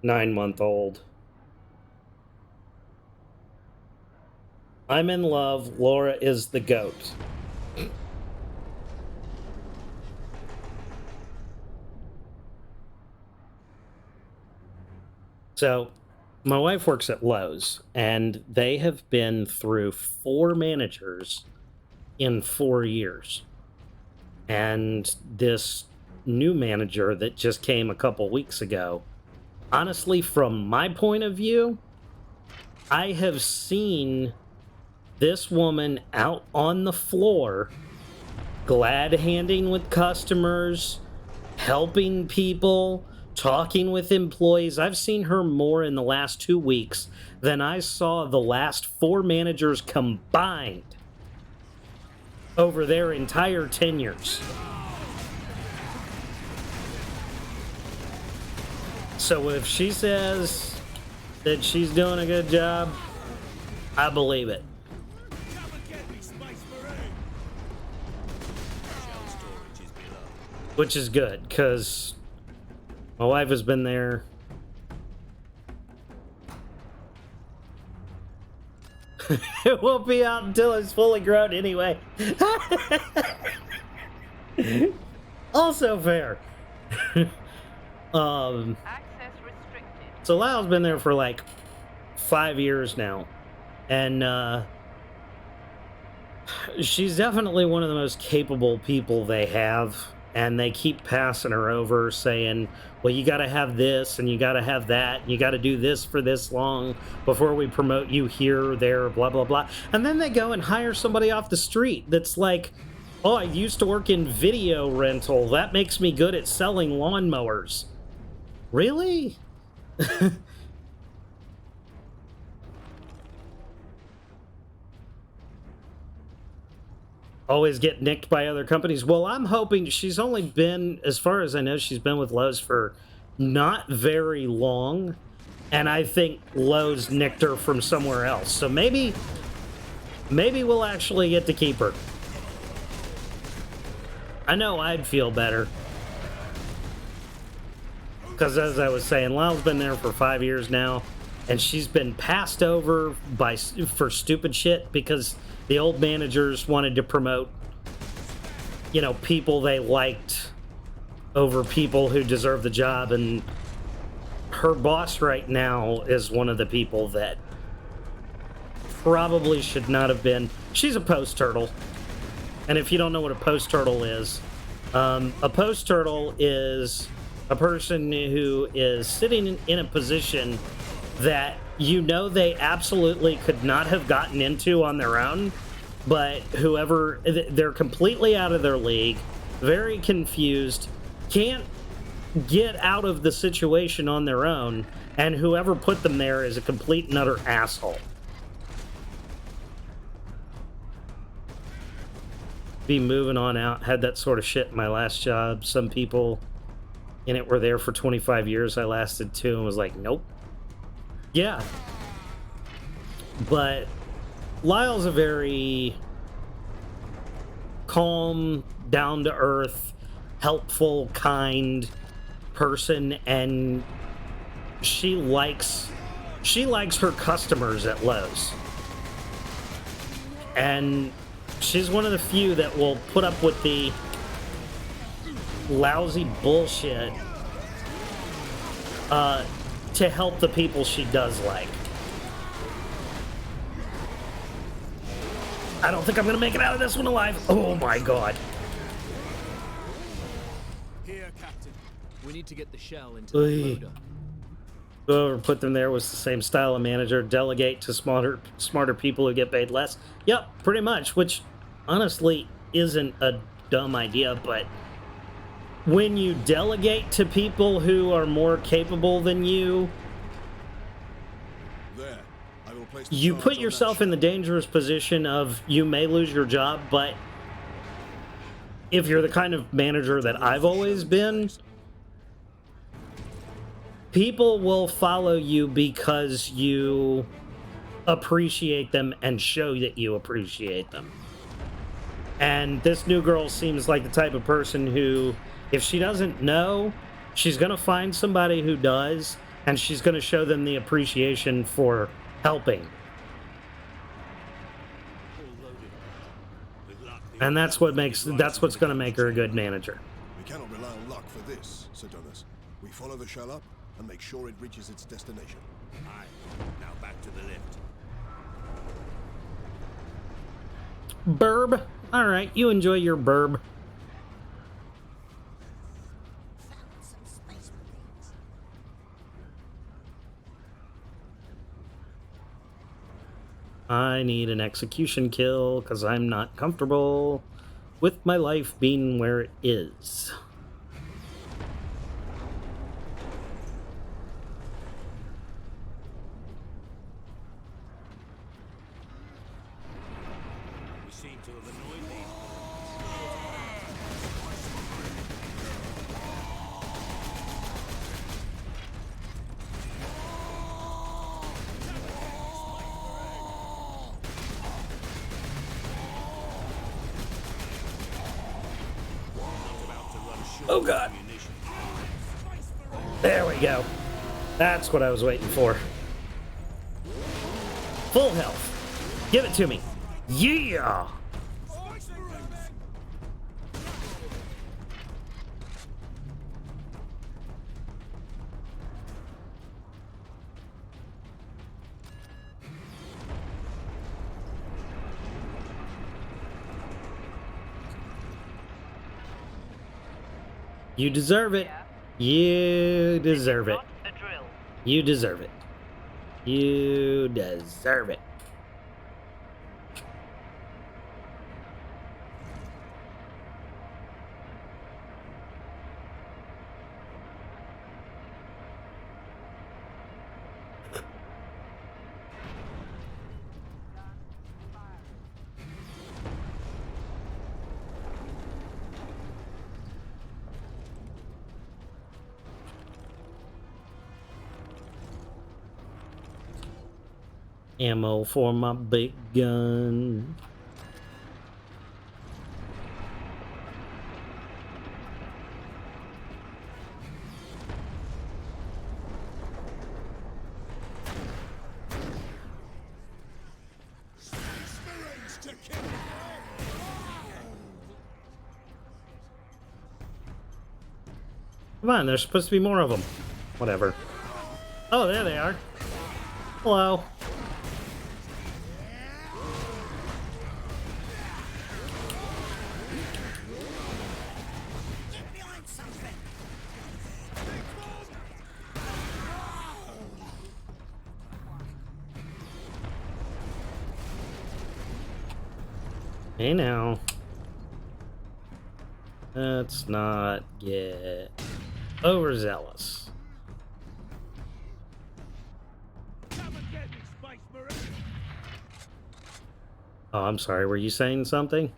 9-month-old. I'm in love. Laura is the goat. So, my wife works at Lowe's, and they have been through 4 managers in 4 years. And this new manager that just came a couple weeks ago, honestly, from my point of view, I have seen this woman out on the floor, glad handing with customers, helping people, talking with employees. I've seen her more in the last 2 weeks than I saw the last 4 managers combined over their entire tenures. So if she says that she's doing a good job, I believe it. Which is good, because my wife has been there. It won't be out until it's fully grown anyway. Also fair. Access restricted. So Lyle's been there for like 5 years now. And she's definitely one of the most capable people they have. And they keep passing her over saying, well, you got to have this and you got to have that. And you got to do this for this long before we promote you here or there, blah, blah, blah. And then they go and hire somebody off the street that's like, oh, I used to work in video rental. That makes me good at selling lawnmowers. Really? Always get nicked by other companies. Well, I'm hoping she's only been, as far as I know, she's been with Lowe's for not very long. And I think Lowe's nicked her from somewhere else. So maybe we'll actually get to keep her. I know I'd feel better. Because as I was saying, Lyle's been there for 5 years now. And she's been passed over for stupid shit because the old managers wanted to promote, you know, people they liked over people who deserve the job. And her boss right now is one of the people that probably should not have been. She's a post turtle. And if you don't know what a post turtle is, a post turtle is a person who is sitting in a position that you know they absolutely could not have gotten into on their own, but whoever, they're completely out of their league, very confused, can't get out of the situation on their own, and whoever put them there is a complete and utter asshole. Be moving on out. Had that sort of shit in my last job. Some people in it were there for 25 years. I lasted 2 and was like, nope. Yeah. But Lyle's a very calm, down-to-earth, helpful, kind person, and she likes her customers at Lowe's. And she's one of the few that will put up with the lousy bullshit to help the people she does like. I don't think I'm gonna make it out of this one alive. Oh my god. Here, Captain. We need to get the shell into the loader. Whoever put them there was the same style of manager. Delegate to smarter people who get paid less. Yep, pretty much, which honestly isn't a dumb idea, but when you delegate to people who are more capable than you, There, I will place the you charge put on that yourself in the ship. dangerous position of you may lose your job, but if you're the kind of manager that I've always been, people will follow you because you appreciate them and show that you appreciate them. And this new girl seems like the type of person who, if she doesn't know, she's going to find somebody who does, and she's going to show them the appreciation for helping. And that's what makes, that's what's going to make her a good manager. We cannot rely on luck for this, Sir Donis. We follow the shell up and make sure it reaches its destination. Aye. Now back to the lift. Burb. All right, you enjoy your burb. I need an execution kill because I'm not comfortable with my life being where it is. We seem to have annoyed these. Oh god. There we go. That's what I was waiting for. Full health. Give it to me. Yeah. You deserve it. You deserve it. You deserve it. You deserve it. Ammo for my big gun. Come on, there's supposed to be more of them. Whatever. Oh, there they are. Hello. Hey now. Let's not get overzealous. Oh, I'm sorry. Were you saying something?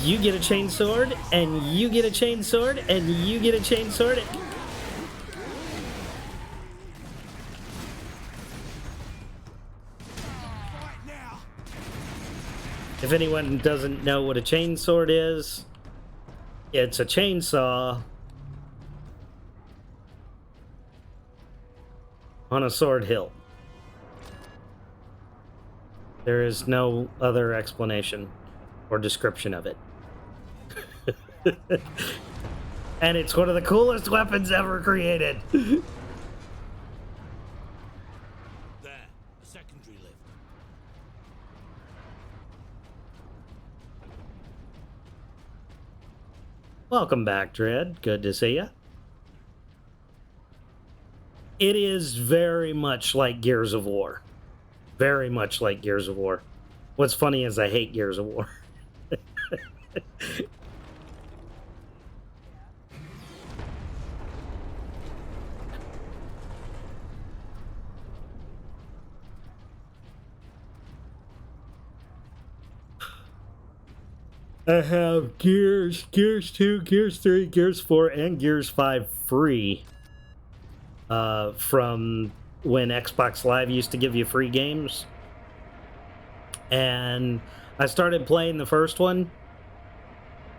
You get a chain sword, and you get a chain sword, and you get a chain sword. If anyone doesn't know what a chain sword is, it's a chainsaw on a sword hilt. There is no other explanation or description of it. And it's one of the coolest weapons ever created. There, a secondary lift. Welcome back, Dread. Good to see you. It is very much like Gears of War. Very much like Gears of War. What's funny is I hate Gears of War. I have Gears 2, Gears 3, Gears 4, and Gears 5 free from when Xbox Live used to give you free games. And I started playing the first one,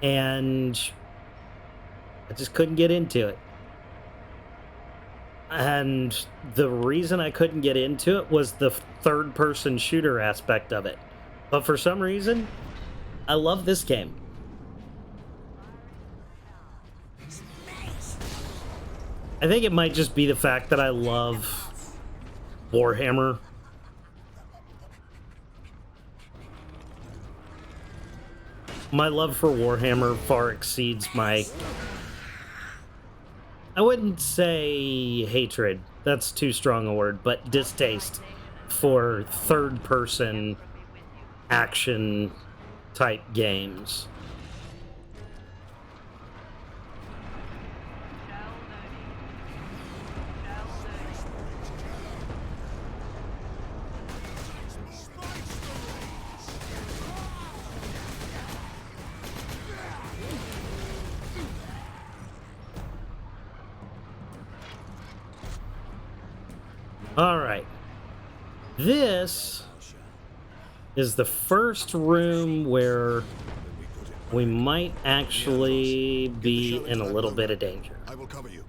and I just couldn't get into it. And the reason I couldn't get into it was the third-person shooter aspect of it. But for some reason, I love this game. I think it might just be the fact that I love Warhammer. My love for Warhammer far exceeds my... I wouldn't say hatred. That's too strong a word, but distaste for third-person action type games. All right. This is the first room where we might actually be in a little bit of danger. I will cover you.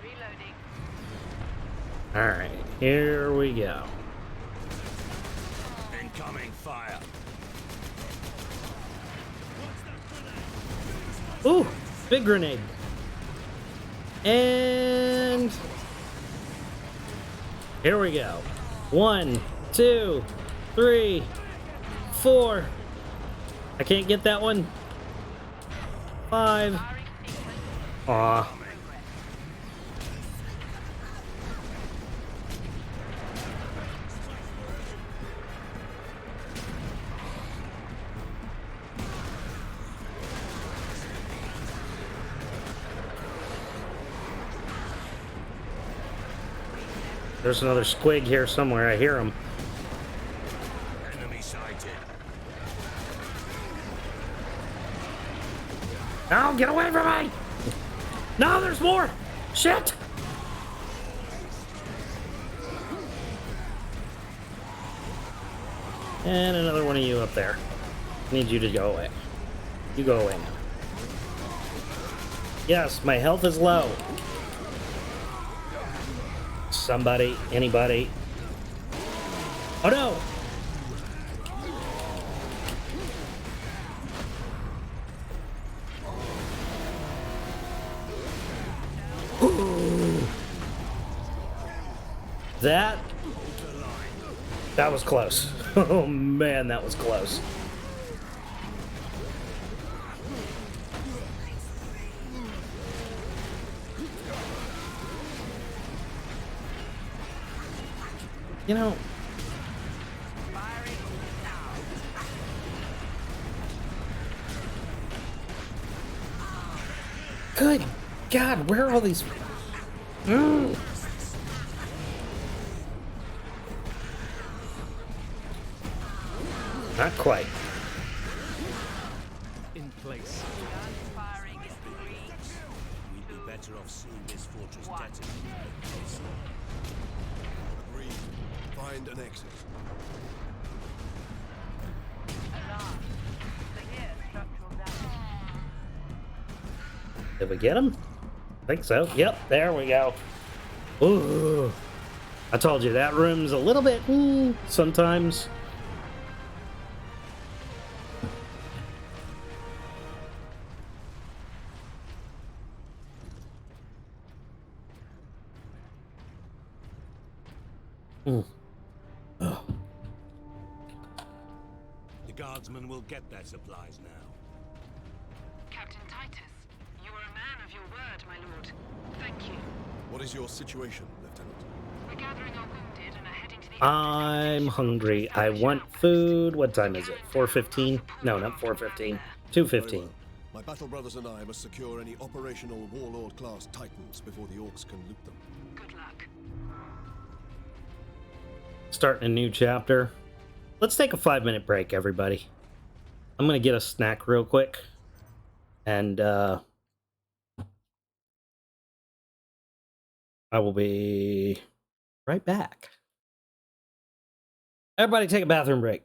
Reloading. All right, here we go. Incoming fire. Ooh, big grenade. And here we go. 1, 2, 3, 4. I can't get that one. 5. Aw. There's another squig here somewhere. I hear him. Enemy sighted. No, get away from me! No, there's more! Shit! And another one of you up there. Need you to go away. You go away now. Yes, my health is low. Somebody, anybody. Oh no! Ooh. That was close. Oh man, that was close. You know, good God, where are all these? Not quite. In place. Firing in 3, We'd be better off seeing this fortress One. detonated. Agreed. Find an exit. alarm. Severe structural damage. Did we get him? I think so. Yep, there we go. Ooh. I told you, that room's a little bit, sometimes. guardsmen will get their supplies now. Captain Titus, you are a man of your word, my lord. Thank you. What is your situation, Lieutenant? We're gathering our wounded and are heading to the I'm hungry. I want food. What time is it? 4:15? No, not 4:15. 2:15. Well. My battle brothers and I must secure any operational warlord-class titans before the orcs can loot them. Good luck. Starting a new chapter. Let's take a 5-minute break, everybody. I'm going to get a snack real quick. And I will be right back. Everybody take a bathroom break.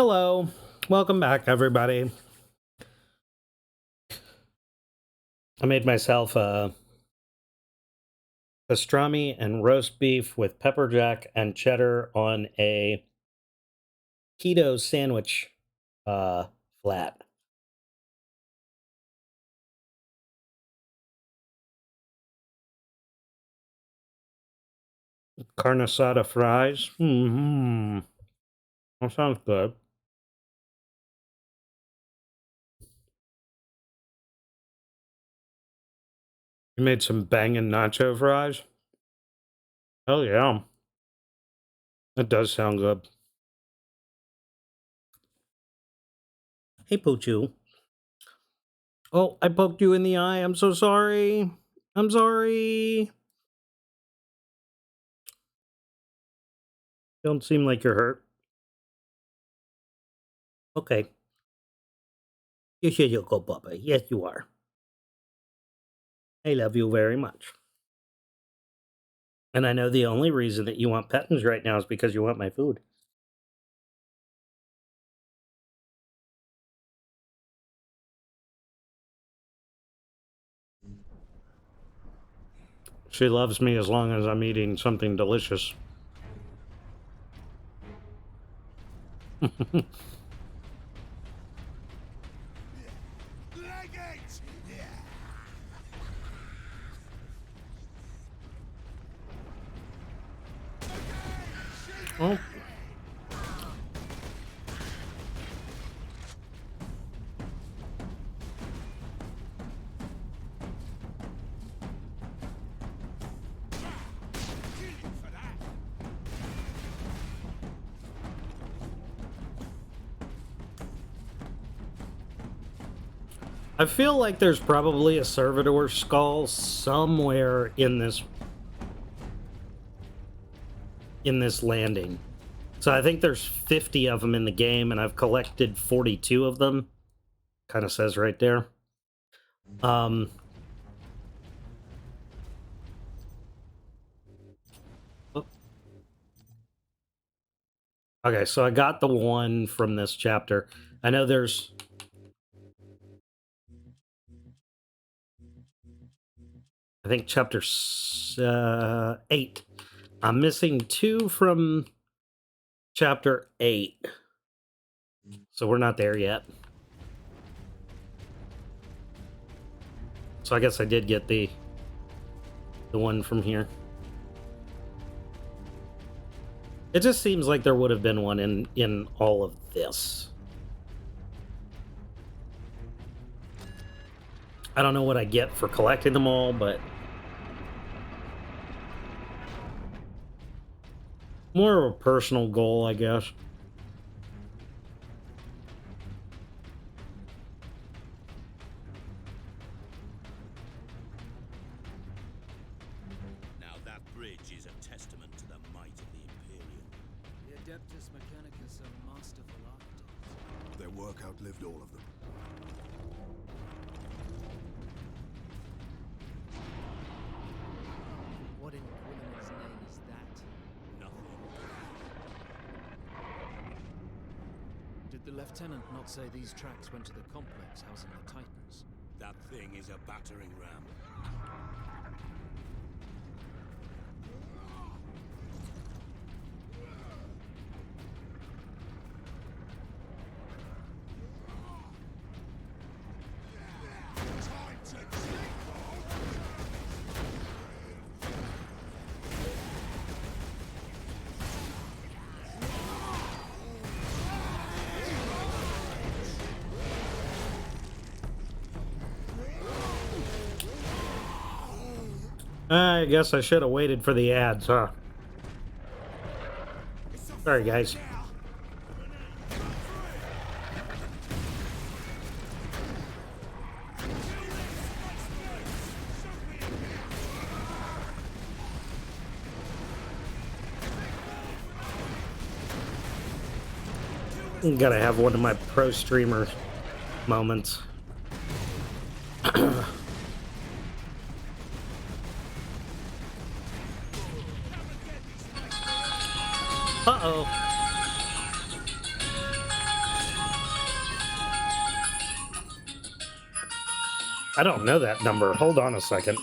Hello. Welcome back, everybody. I made myself a pastrami and roast beef with pepper jack and cheddar on a keto sandwich flat. Carne asada fries. That sounds good. You made some banging nacho fries? Oh, yeah. That does sound good. Hey, Poochu. Oh, I poked you in the eye. I'm so sorry. I'm sorry. Don't seem like you're hurt. Okay. You should go, Papa. Yes, you are. I love you very much. And I know the only reason that you want pettins right now is because you want my food. She loves me as long as I'm eating something delicious. Oh. I feel like there's probably a servitor skull somewhere in this landing. So I think there's 50 of them in the game, and I've collected 42 of them. Kind of says right there. Oh. Okay, so I got the one from this chapter. I know there's... I think chapter 8. I'm missing 2 from chapter 8. So we're not there yet. So I guess I did get the one from here. It just seems like there would have been one in all of this. I don't know what I get for collecting them all, but more of a personal goal, I guess. Now that bridge is a testament to the might of the Imperium. The Adeptus Mechanicus are masterful architects. Their work outlived all of them. What in Quillen's name is that? Nothing. Did the lieutenant not say these tracks went to the complex housing the Titans? That thing is a battering ram. I guess I should have waited for the ads, huh? Sorry, guys. Gotta have one of my pro streamer moments. Uh-oh. I don't know that number. Hold on a second.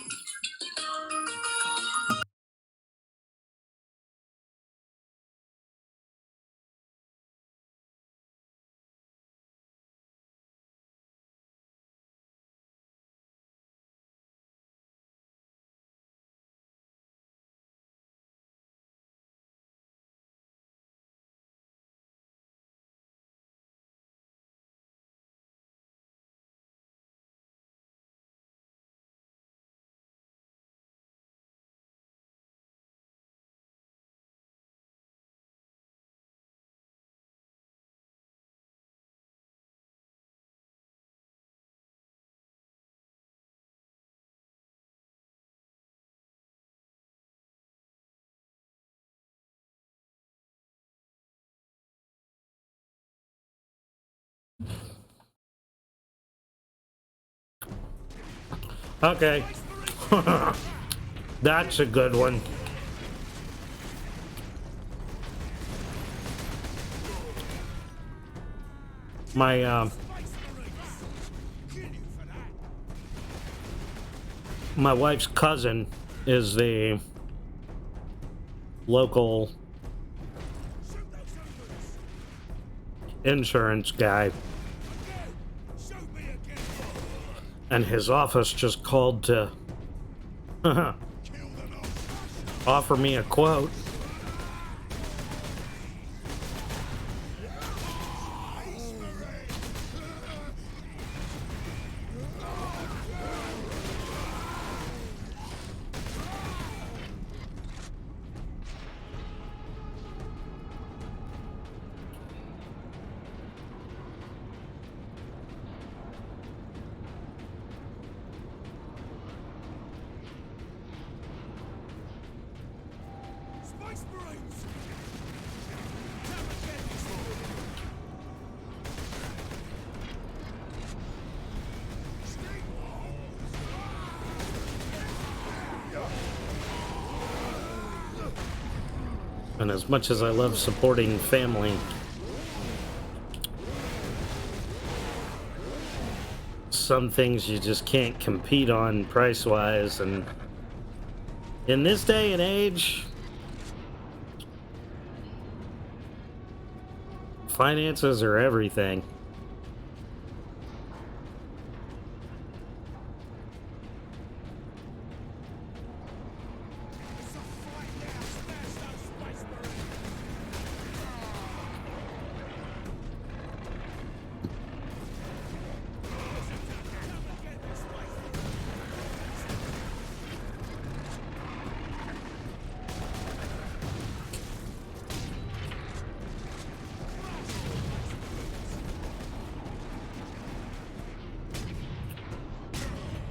Okay. That's a good one. My wife's cousin is the local insurance guy, and his office just called to offer me a quote. And as much as I love supporting family, some things you just can't compete on price-wise, and in this day and age, finances are everything.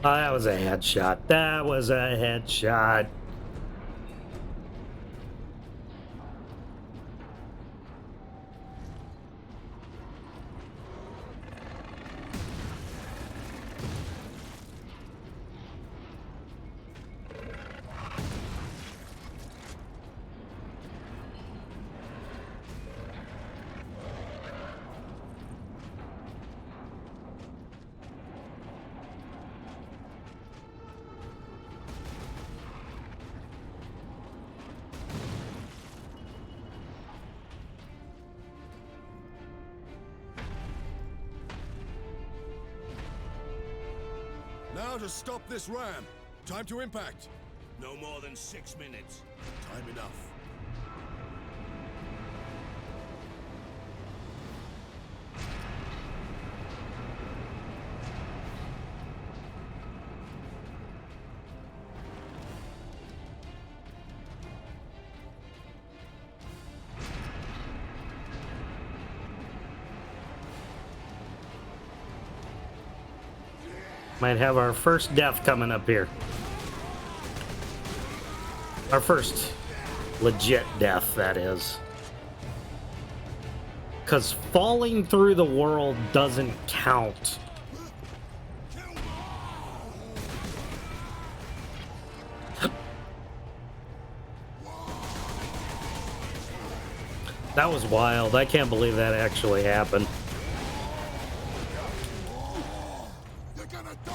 Oh, that was a headshot. That was a headshot. Now to stop this ram. Time to impact. No more than 6 minutes. Time enough. Might have our first death coming up here. Our first legit death, that is. Because falling through the world doesn't count. That was wild. I can't believe that actually happened. You're gonna die,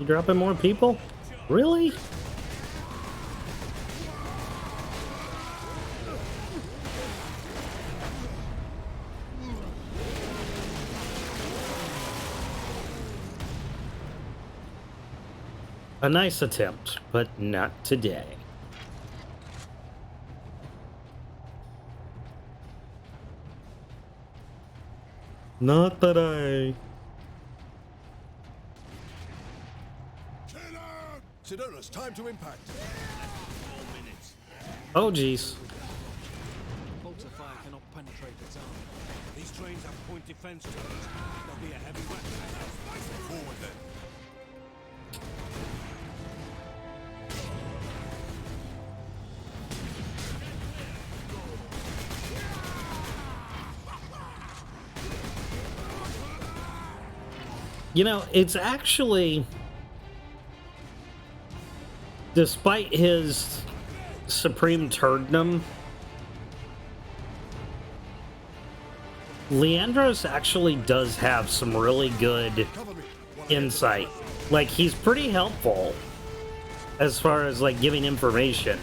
You dropping more people? Really? A nice attempt, but not today. Not today. Sidonus, time to impact. Oh, geez. Bolter fire cannot penetrate its armor. These trains have point defense turrets. There'll be a heavy weapon. Forward then. You know, it's actually, despite his supreme turddom, Leandros actually does have some really good insight. Like, he's pretty helpful as far as, like, giving information.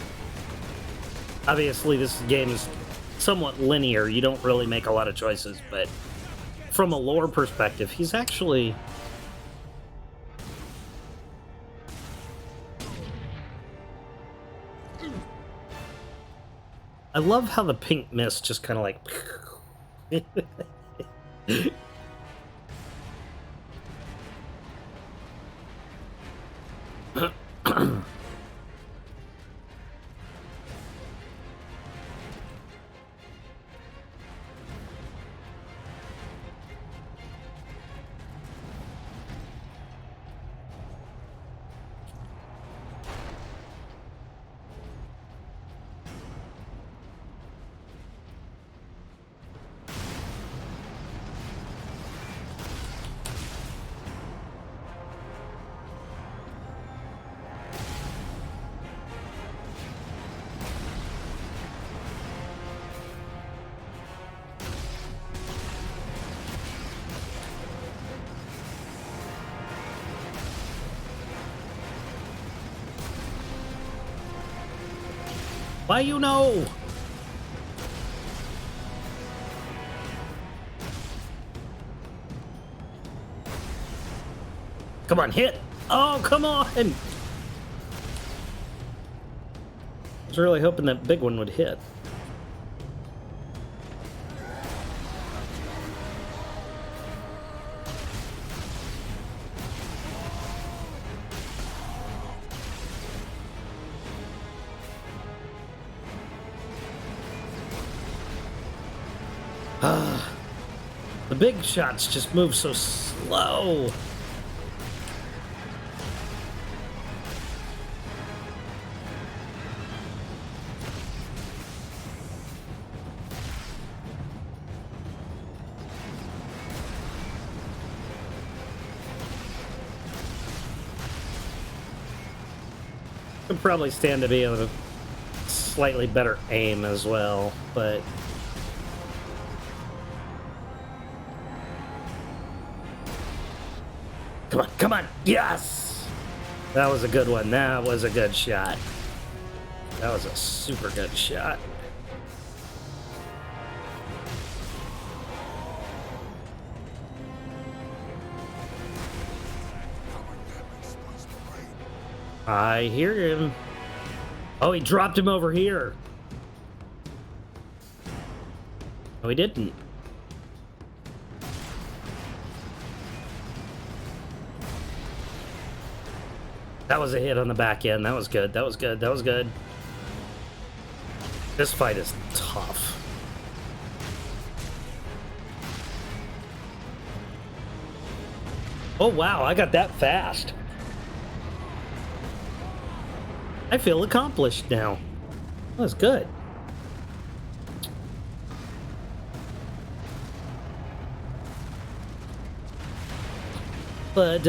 Obviously, this game is somewhat linear. You don't really make a lot of choices, but from a lore perspective, he's actually... I love how the pink mist just kind of like... Why you know? Come on, hit! Oh, come on! I was really hoping that big one would hit. The big shots just move so slow. Could probably stand to be able to slightly better aim as well, but come on, come on. Yes! That was a good one. That was a good shot. That was a super good shot. I hear him. Oh, he dropped him over here. No, he didn't. That was a hit on the back end. That was good. That was good. That was good. This fight is tough. Oh, wow. I got that fast. I feel accomplished now. That was good. But,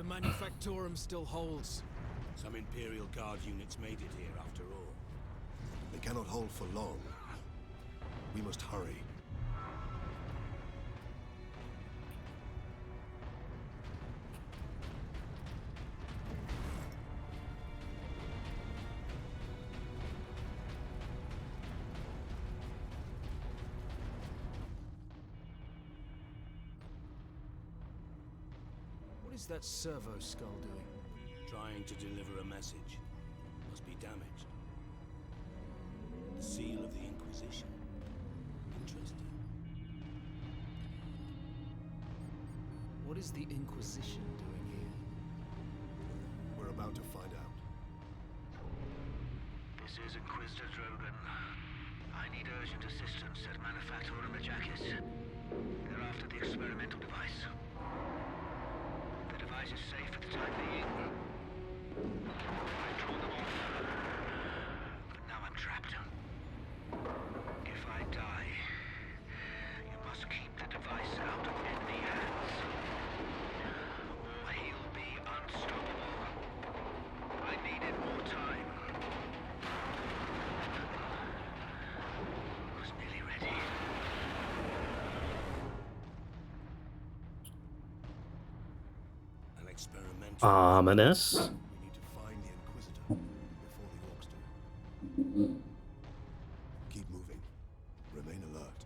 the Manufactorum still holds. Some Imperial Guard units made it here after all. They cannot hold for long. We must hurry. What is that servo skull doing? Trying to deliver a message. Must be damaged. The seal of the Inquisition. Interesting. What is the Inquisition doing here? We're about to find out. This is Inquisitor Drogan. I need urgent assistance at Manufactorum Ajakis. They're after the experimental device. The device is safe for the time being. I've drawn them off. But now I'm trapped. If I die, you must keep the device out of enemy hands. Or he'll be unstoppable. I needed more time. Was nearly ready. An experimental. Ominous. We need to find the Inquisitor before the Orcs do. Keep moving. Remain alert.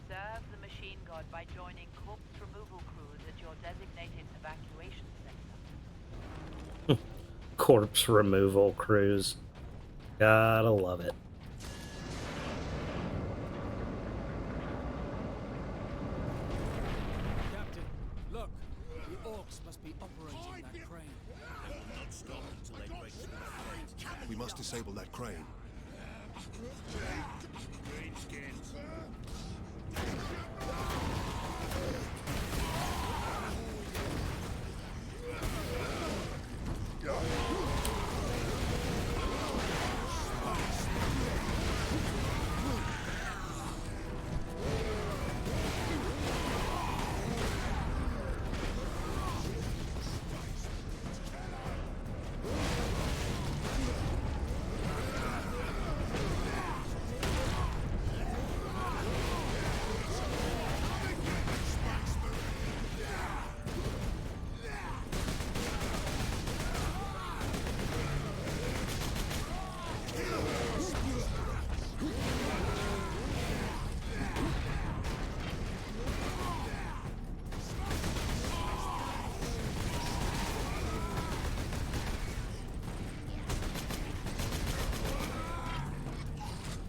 Serve the machine god by joining corpse removal crews at your designated evacuation sector. Corpse removal crews. Gotta love it. Captain, look! The Orcs must be operating that crane. They will not stop until they break through the freight. We must disable that crane. Greenskins.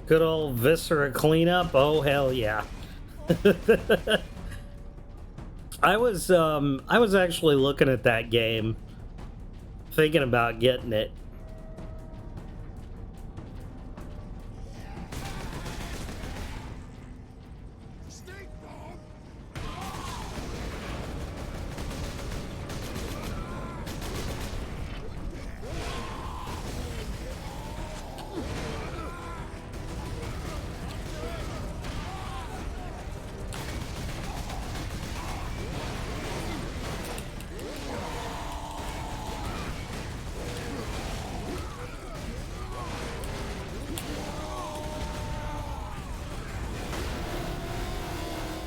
Good old Viscera cleanup. Oh hell yeah. I was actually looking at that game, thinking about getting it.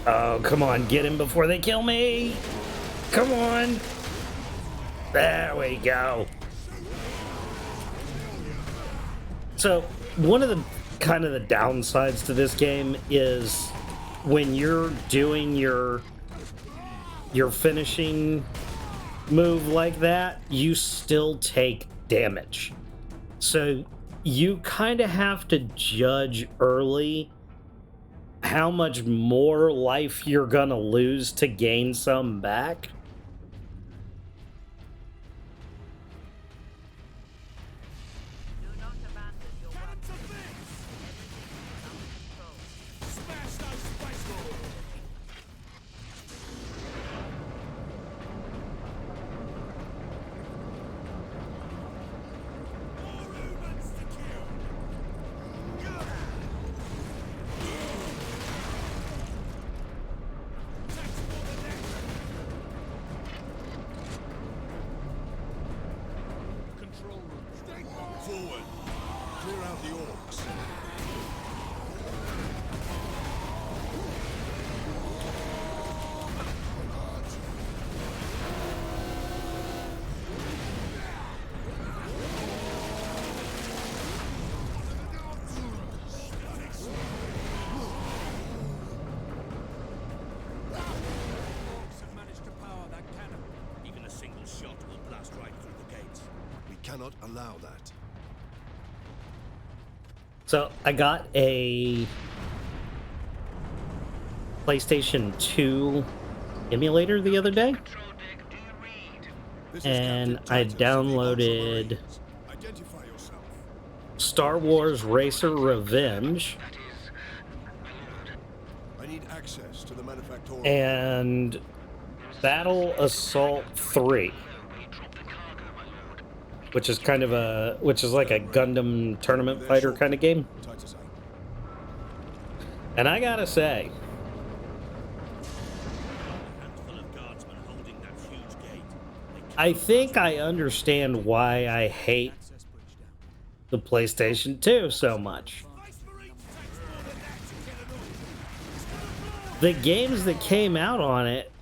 Oh, come on, get him before they kill me. Come on. There we go. So, one of the kind of the downsides to this game is when you're doing your finishing move like that, you still take damage. So, you kind of have to judge early how much more life you're gonna lose to gain some back. Do not abandon your work. Everything is under control. Smash those space doors! Clear out the orcs. Orcs have managed to power that cannon. Even a single shot will blast right through the gates. We cannot allow that. So I got a PlayStation 2 emulator the other day, This is and Captain I Titus of the downloaded Ultramarines. Identify yourself. Star Wars Racer Revenge I need access to the manufactorial. and Battle Assault 3, which is kind of like a Gundam tournament fighter kind of game. Titus, And I gotta say, Handful of guardsmen holding that huge gate. I think I understand why I hate Access bridge down. the PlayStation 2 so much. The games that came out on it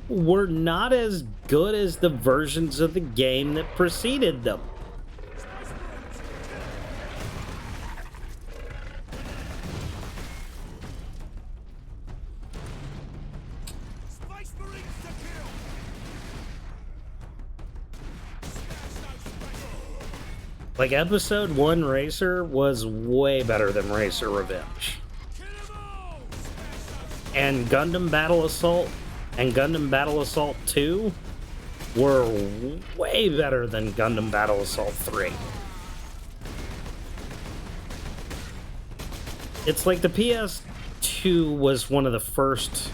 were not as good as the versions of the game that preceded them. Space Marines to kill! Like, Episode 1 Racer was way better than Racer Revenge. And Gundam Battle Assault and Gundam Battle Assault 2 were way better than Gundam Battle Assault 3. It's like the PS2 was one of the first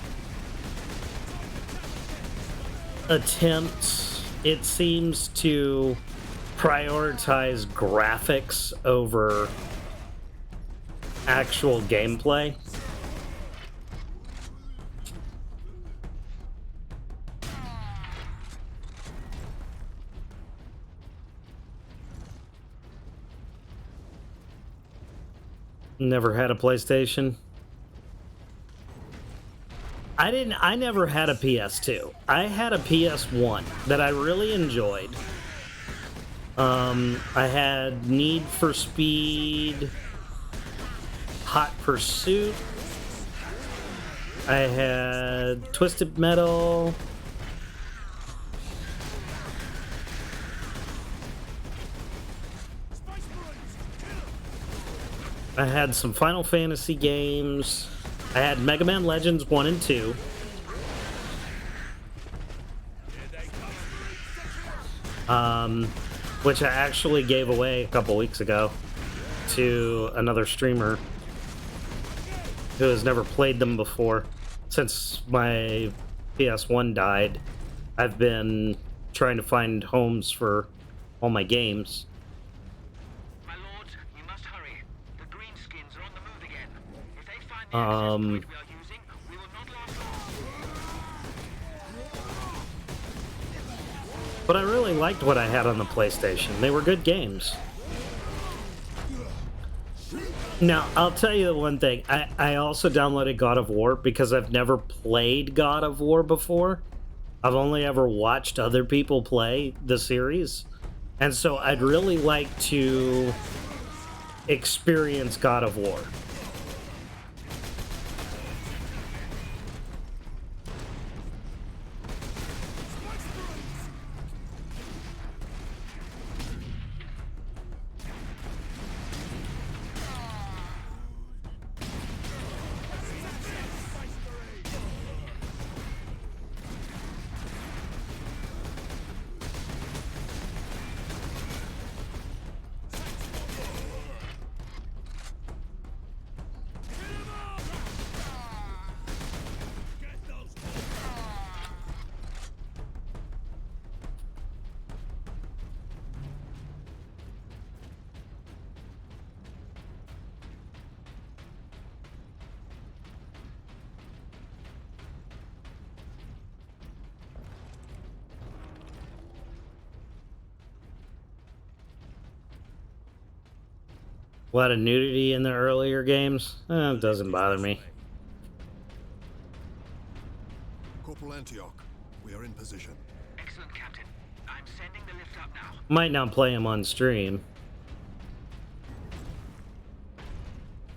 attempts, it seems, to prioritize graphics over actual gameplay. Never had a PlayStation. I never had a PS2. I had a PS1 that I really enjoyed. I had Need for Speed, Hot Pursuit. I had Twisted Metal. I had some Final Fantasy games. I had Mega Man Legends 1 and 2. Which I actually gave away a couple weeks ago to another streamer who has never played them before. Since my PS1 died, I've been trying to find homes for all my games. My lords, you must hurry. The greenskins are on the move again. If they find the access point we are using, we will not last long. But I really liked what I had on the PlayStation. They were good games. Now, I'll tell you the one thing. I also downloaded God of War because I've never played God of War before. I've only ever watched other people play the series. And so I'd really like to experience God of War. A lot of nudity in the earlier games. It doesn't bother me. Corporal Antioch, we are in position. Excellent, Captain. I'm sending the lift up now. Might not play him on stream.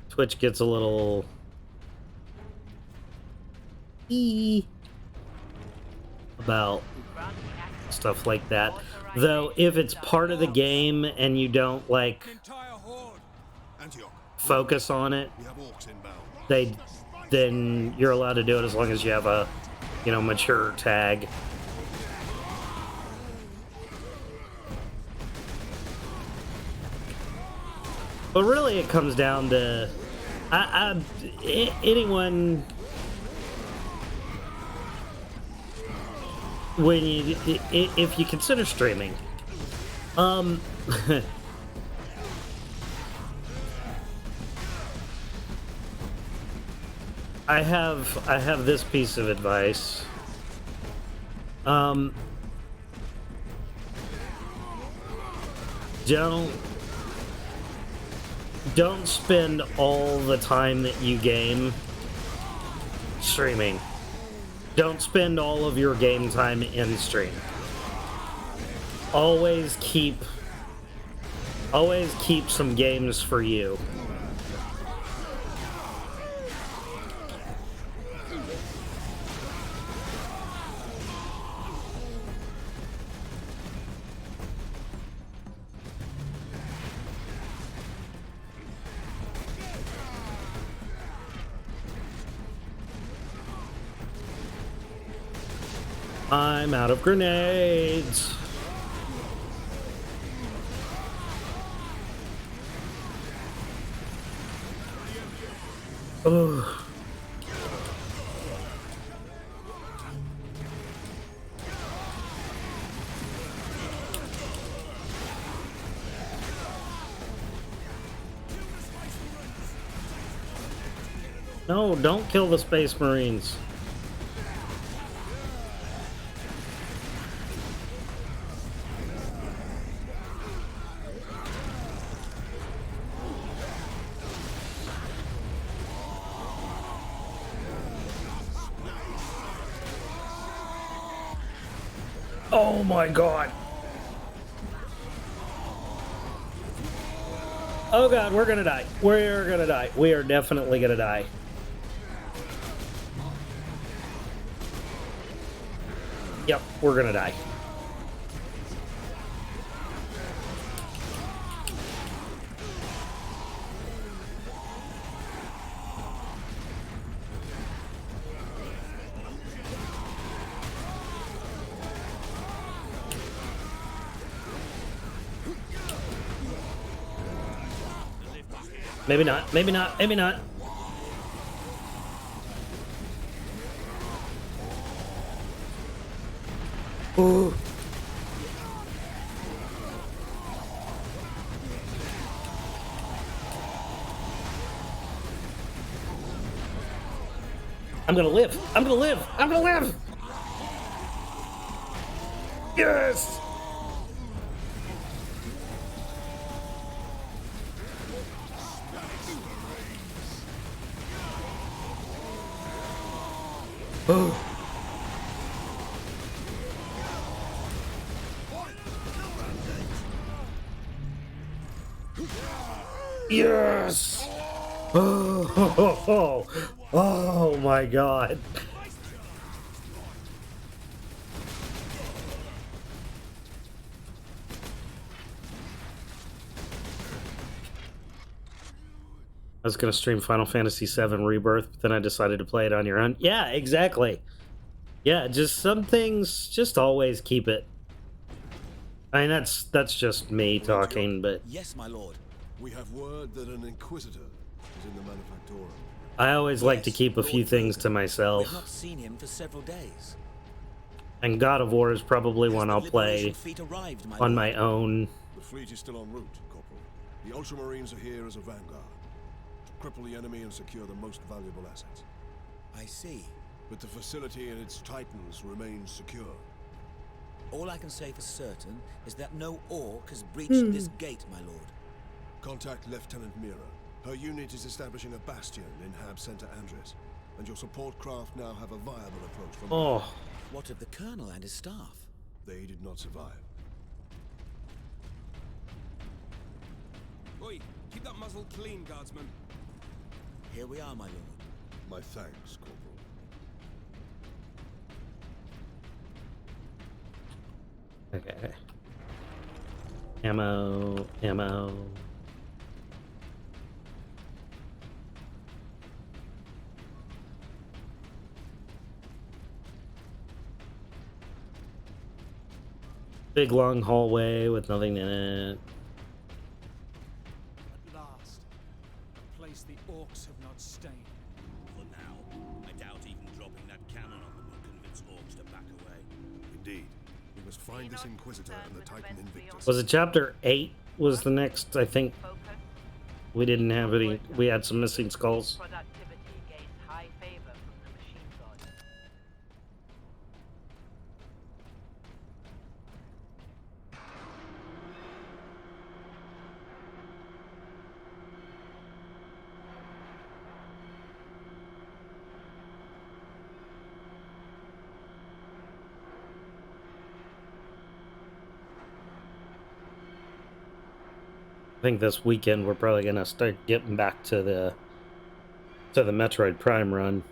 Twitch gets a little about stuff like that. Though, if it's part of the game and you don't like focus on it, then you're allowed to do it as long as you have a, you know, mature tag. But really, it comes down to anyone when you if you consider streaming, I have this piece of advice. Don't spend all the time that you game streaming. Don't spend all of your game time in stream. Always keep some games for you. I'm out of grenades. Ugh. No, don't kill the Space Marines. Oh my god. Oh god, we're gonna die. We're gonna die. We are definitely gonna die. Yep, we're gonna die. Maybe not, maybe not, maybe not. Ooh. I'm gonna live. I'm gonna live. I'm gonna live. Yes. Oh. Yes! Oh my god. I was gonna stream Final Fantasy VII Rebirth, but then I decided to play it on your own. Yeah, exactly. Yeah, just some things, just always keep it. I mean, that's just me talking, but... Yes, my lord. We have word that an Inquisitor is in the Manufactorum. I always like to keep a few things to myself. We've not seen him for several days. And God of War is probably one I'll play on my own. The fleet is still en route, Corporal. The Ultramarines are here as a vanguard, to cripple the enemy and secure the most valuable assets. I see. But the facility and its Titans remain secure. All I can say for certain is that no orc has breached this gate, my lord. Contact Lieutenant Mira. Her unit is establishing a bastion in Hab Center Andres, and your support craft now have a viable approach from... Oh. What of the Colonel and his staff? They did not survive. Oi, keep that muzzle clean, guardsman. Here we are, my lord. My thanks, Corporal. Okay. Ammo. Big long hallway with nothing in it. At last, a place the orcs have not stained. For now, I doubt even dropping that cannon on them will convince orcs to back away. Indeed. We must find this Inquisitor and the Titan Invictus. Was it chapter 8 was the next, I think? We didn't have any, we had some missing skulls. Productivity gains high favor from the machine god. I think this weekend we're probably gonna start getting back to the Metroid Prime run.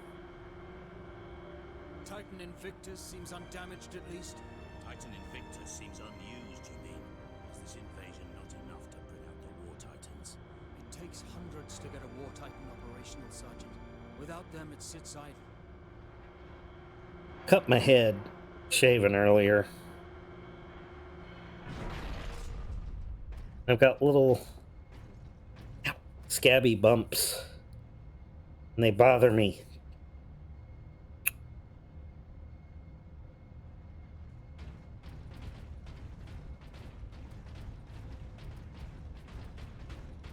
Titan Invictus seems undamaged at least. Titan Invictus seems unused, you mean? Is this invasion not enough to bring out the War Titans? It takes hundreds to get a War Titan operational, Sergeant. Without them, it sits idle. Cut my head shaving earlier. I've got little scabby bumps, and they bother me.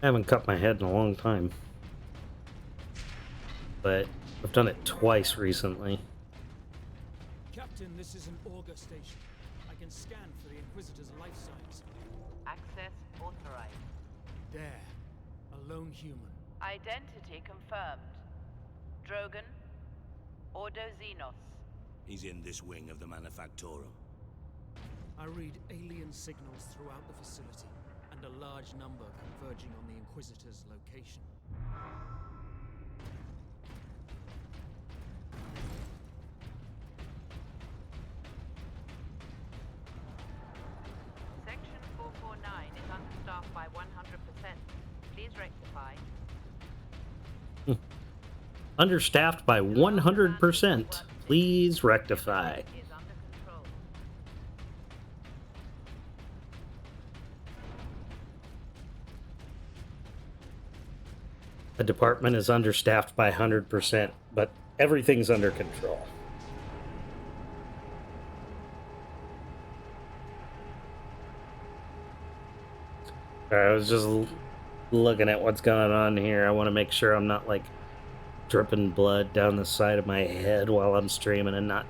I haven't cut my head in a long time, but I've done it twice recently. Captain, this is an auger station. I can scan for the Inquisitor's life signs. Access authorized. There. A lone human. Identity confirmed. Drogon. Ordo Xenos. He's in this wing of the Manufactorum. I read alien signals throughout the facility, and a large number converging on the Inquisitor's location. Section 449 is understaffed by 100%. Please rectify. Understaffed by 100%. Please rectify. Is under control. The department is understaffed by 100%, but everything's under control. I was just looking at what's going on here. I want to make sure I'm not like dripping blood down the side of my head while I'm streaming and not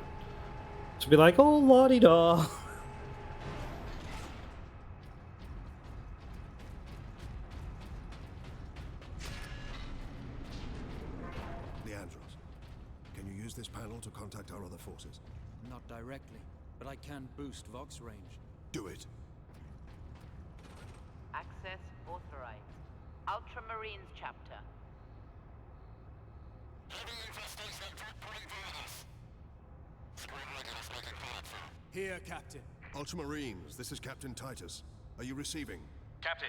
to be like, oh, la-di-da. Leandros, can you use this panel to contact our other forces? Not directly, but I can boost Vox range. Do it. Access authorized. Ultramarines chapter. Here, Captain. Ultramarines, this is Captain Titus. Are you receiving? Captain,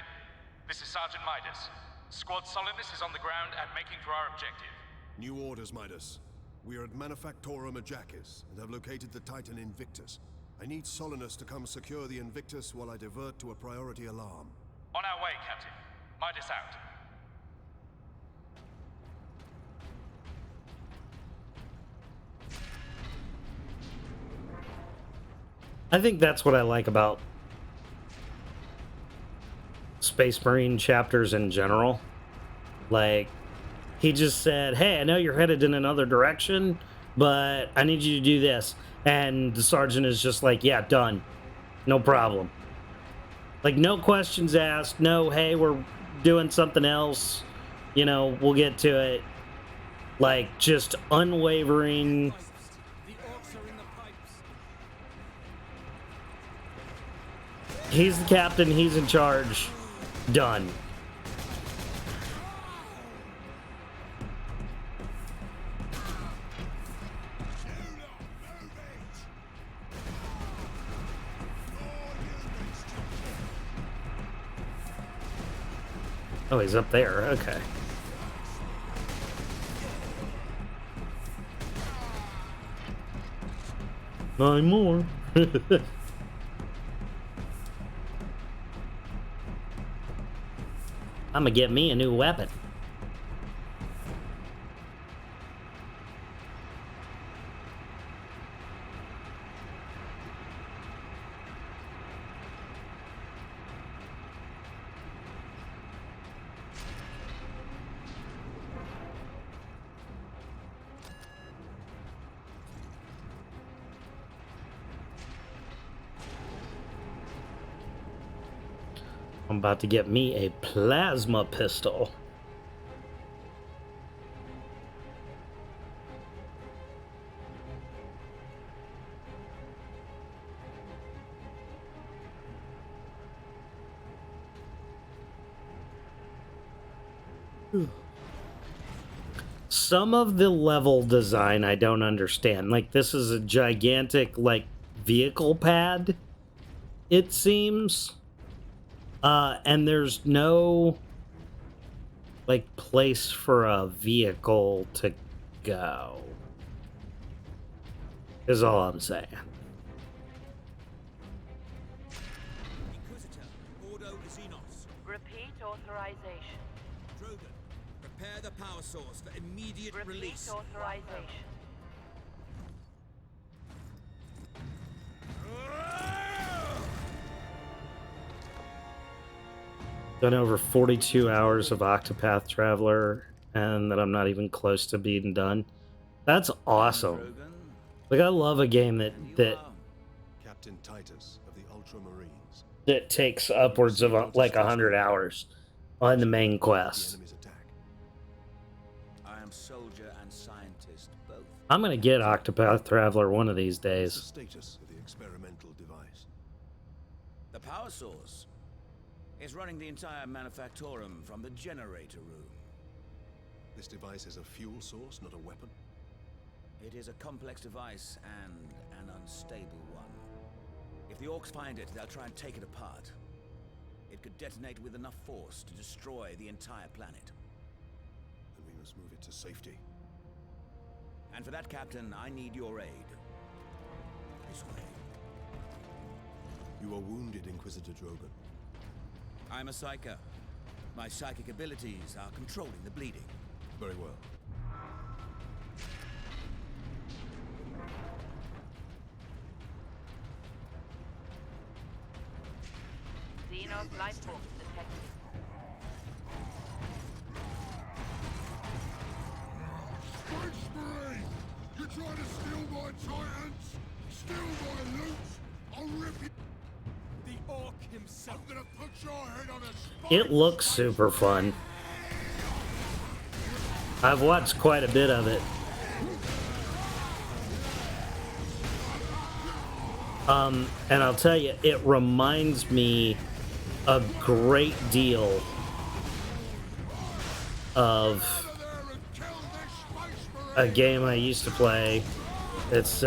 this is Sergeant Midas. Squad Solidus is on the ground and making for our objective. New orders, Midas. We are at Manufactorum Ajakis and have located the Titan Invictus. I need Solinus to come secure the Invictus while I divert to a priority alarm. On our way, Captain. Midas out. I think that's what I like about Space Marine chapters in general. Like, he just said, hey, I know you're headed in another direction, but I need you to do this. And the sergeant is just like, yeah, done. No problem. Like, no questions asked. No, hey, we're doing something else, you know, we'll get to it. Like, just unwavering. The orcs are in the pipes. He's the captain, he's in charge. Done. Oh, he's up there. Okay. Nine more. I'm gonna get me a new weapon. I'm about to get me a plasma pistol. Some of the level design I don't understand. Like, this is a gigantic, like, vehicle pad, it seems. And there's no, like, place for a vehicle to go. Is all I'm saying. Inquisitor, Ordo Xenos. Repeat authorization. Drogon, prepare the power source for immediate release. Repeat authorization. Done over 42 hours of Octopath Traveler, and that I'm not even close to being done. That's awesome. Like, I love a game that Captain Titus of the Ultramarines. that takes upwards of like 100 hours on the main quest. The enemy's attack. I am soldier and scientist both. I'm gonna get Octopath Traveler one of these What's the days. status of the experimental device? The power source is running the entire manufactorum from the generator room. This device is a fuel source, not a weapon. It is a complex device and an unstable one. If the orcs find it, they'll try and take it apart. It could detonate with enough force to destroy the entire planet. Then we must move it to safety. And for that, Captain, I need your aid. This way. You are wounded, Inquisitor Drogon. I'm a psyker. My psychic abilities are controlling the bleeding. Very well. Xenos life force detected. Space Marine! You trying to steal my Titans? Steal my loot? I'll rip you. The orc himself. I'm gonna put your head on a spike. It looks super fun. I've watched quite a bit of it. And I'll tell you, it reminds me a great deal of a game I used to play. It's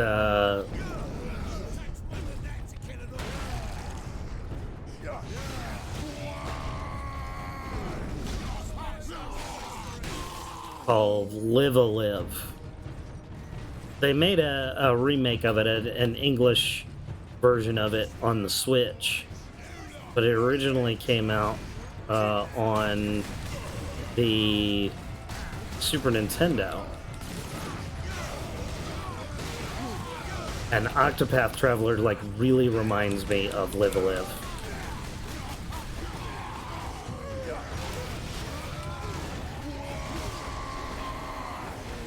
called Live a Live. They made a remake of it, an English version of it on the Switch, but it originally came out on the Super Nintendo. And Octopath Traveler like really reminds me of Live a Live.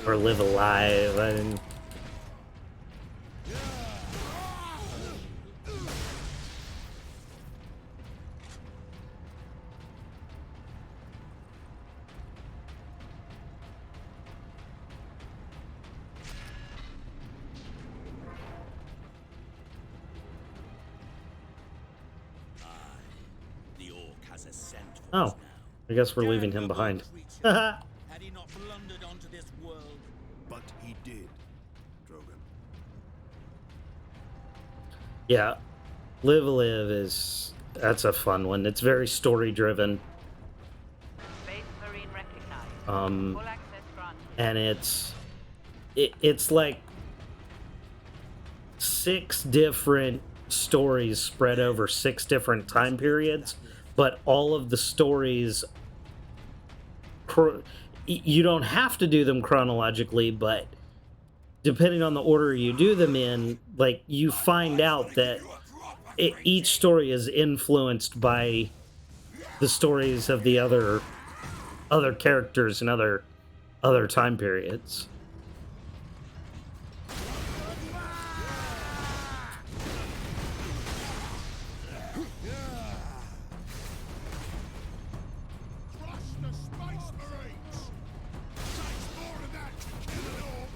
Or Live Alive. I didn't... has a scent for us Oh, now. I guess we're leaving him behind. Had he not blundered onto this world? But he did, Drogon. Yeah, Live that's a fun one. It's very story driven. Space Marine recognized. Um, Full access granted. and it's like 6 different stories spread over 6 different time periods, but all of the stories you don't have to do them chronologically, but depending on the order you do them in, like, you find out that each story is influenced by the stories of the other characters and other time periods. Crush the Space Marines! Takes more than that to kill an orc!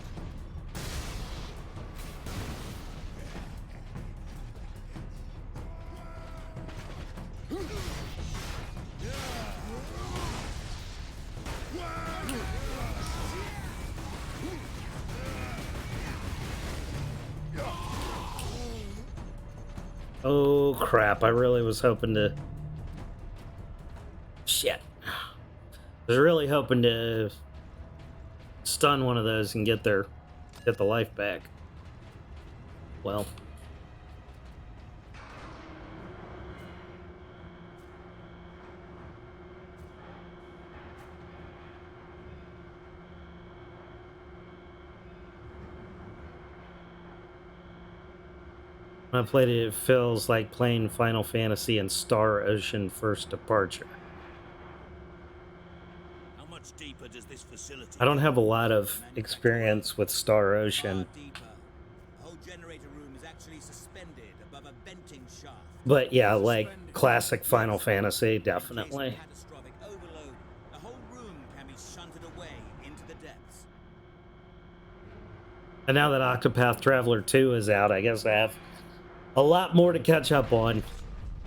Oh crap, I really was hoping to... Shit. I was really hoping to stun one of those and get the life back. Well. When I played it, it feels like playing Final Fantasy and Star Ocean First Departure. How much deeper does this facility I don't go? have a lot of experience with Star Far Ocean, deeper. The whole generator room is actually suspended above a venting shaft. but yeah, like classic Final Fantasy, In case of definitely. catastrophic overload, the whole room can be shunted away into the depths. And now that Octopath Traveler 2 is out, I guess I have a lot more to catch up on.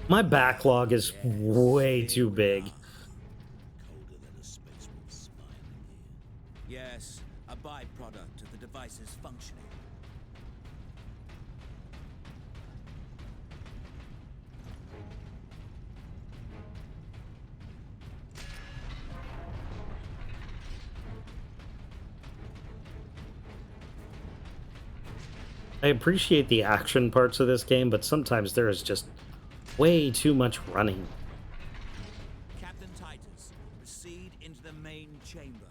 My backlog is way too big. Colder than a space wolf smiling here. Yes, a byproduct of the device's functioning. I appreciate the action parts of this game, but sometimes there is just way too much running. Captain Titus, proceed into the main chamber.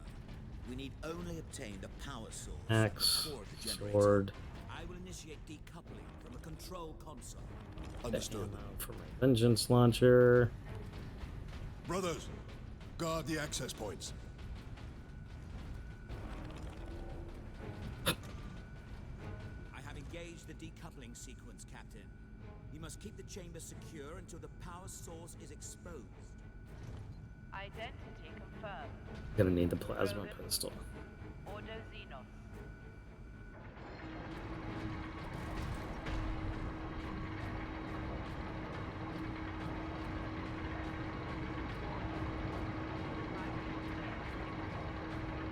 We need only obtain the power source. Axe, core of the generator. sword, I will initiate decoupling from a control console. Understood. ammo for my vengeance launcher. Brothers, guard the access points. I have engaged the decoupling sequence, Captain. You must keep the chamber secure until the power source is exposed. Identity confirmed. Gonna need the plasma pistol. Ordo Xenos.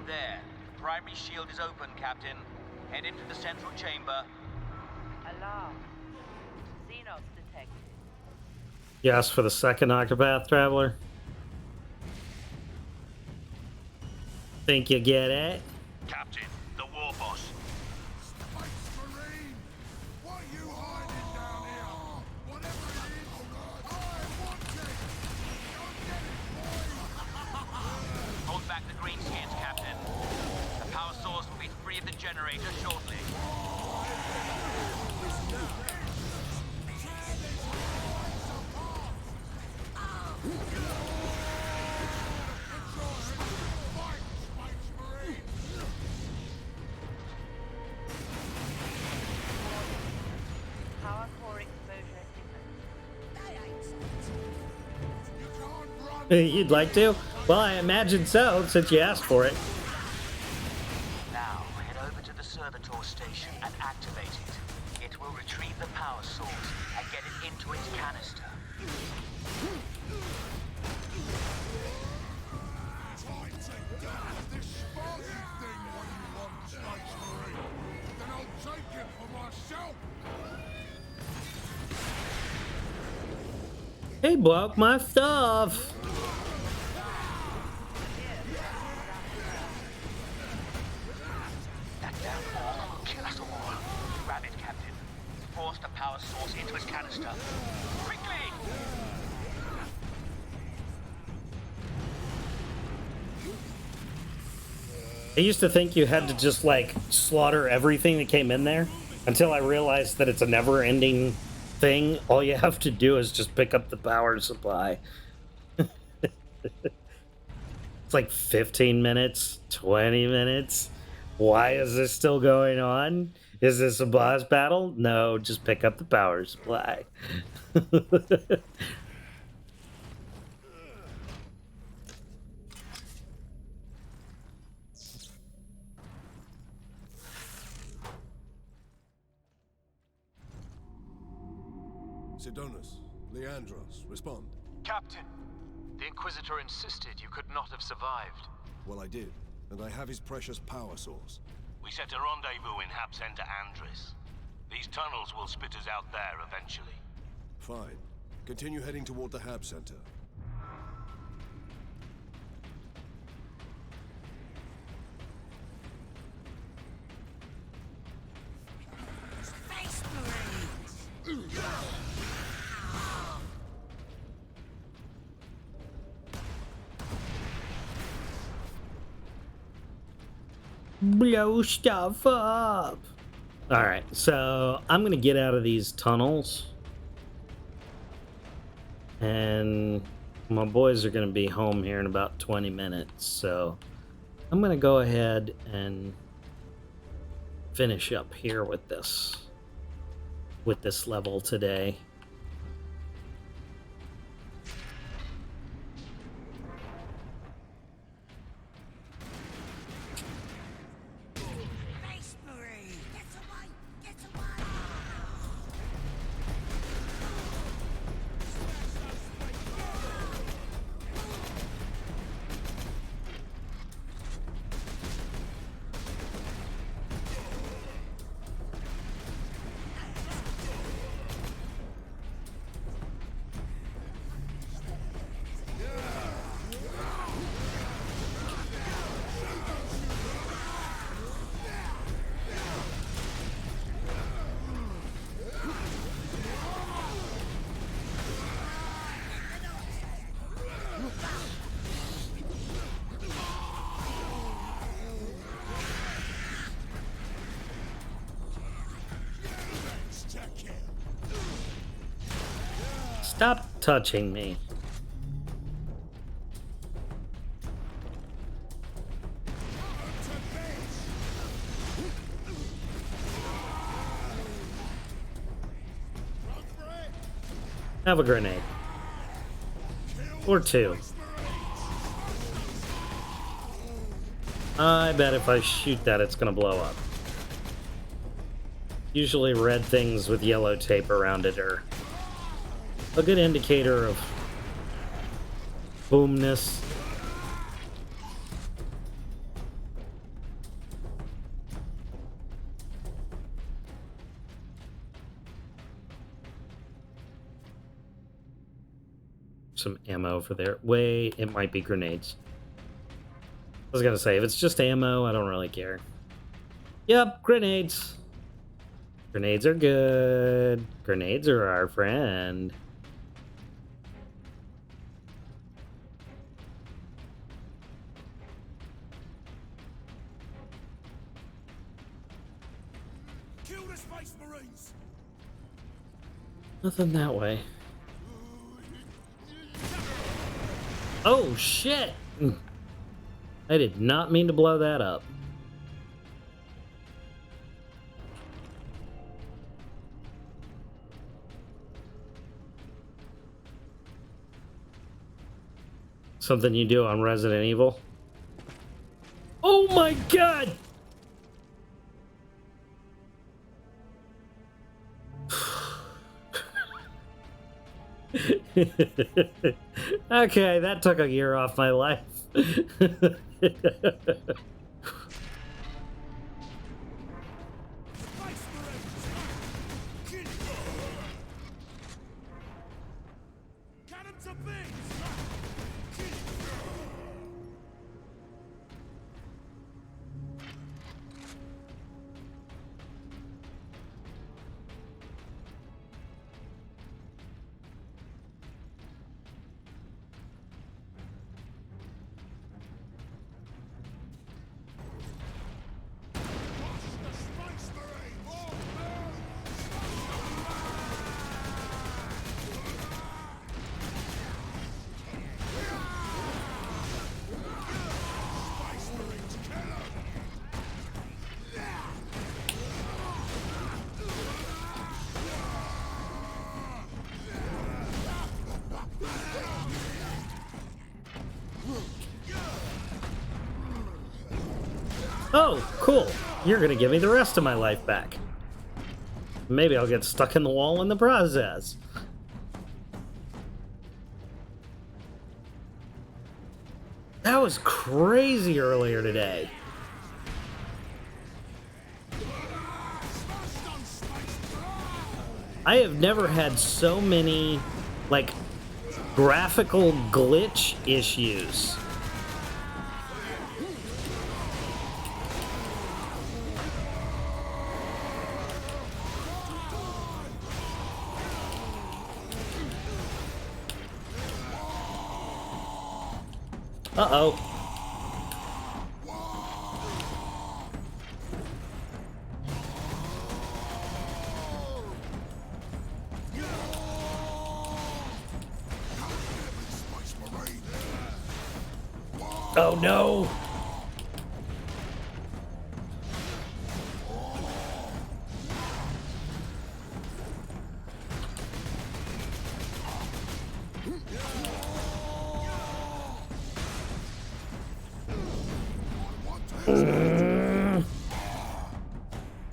There. Primary shield is open, Captain. Head into the central chamber. Alarm. Xenos detected. Yes, for the second Octopath Traveler. Think you get it? Captain, the war boss. Space Marine! What are you hiding down here? Whatever it is, I want it! Don't get it, boys! Hold back the greenskins, Captain. The power source will be free of the generator shortly. Fight, Space Marine! Power core exposure imminent. You can't run! You'd like to? Well, I imagine so, since you asked for it. Now, head over to the servitor station and activate it. It will retrieve the power source and get it into its canister. This Spartan thing what you want, Space Marine. Then I'll take it for myself. He broke my stuff. That damn orc will kill us all. Grab it, Captain. Force the power source into its canister. Quickly! I used to think you had to just like slaughter everything that came in there until I realized that it's a never-ending thing. All you have to do is just pick up the power supply. It's like 15 minutes, 20 minutes. Why is this still going on? Is this a boss battle? No, just pick up the power supply. Sidonus, Leandros, respond. Captain, the Inquisitor insisted you could not have survived. Well, I did, and I have his precious power source. We set a rendezvous in Hab Center Andres. These tunnels will spit us out there eventually. Fine. Continue heading toward the Hab Center. Space Marines! Blow stuff up. All right, so I'm gonna get out of these tunnels, and my boys are gonna be home here in about 20 minutes. So I'm gonna go ahead and finish up here with this level today. Space Marine! Get away! Get away! Stop touching me. Have a grenade. Or two. I bet if I shoot that, it's gonna blow up. Usually red things with yellow tape around it are a good indicator of boomness. Some ammo over there. Wait, it might be grenades. I was gonna say, if it's just ammo, I don't really care. Yep, grenades. Grenades are good. Grenades are our friend. Kill the Space Marines! Nothing that way. Oh, shit! I did not mean to blow that up. Something you do on Resident Evil. Oh my god! Okay, that took a year off my life. Oh, cool. You're gonna give me the rest of my life back. Maybe I'll get stuck in the wall in the process. That was crazy earlier today. I have never had so many, like, graphical glitch issues. Uh-oh. Oh no!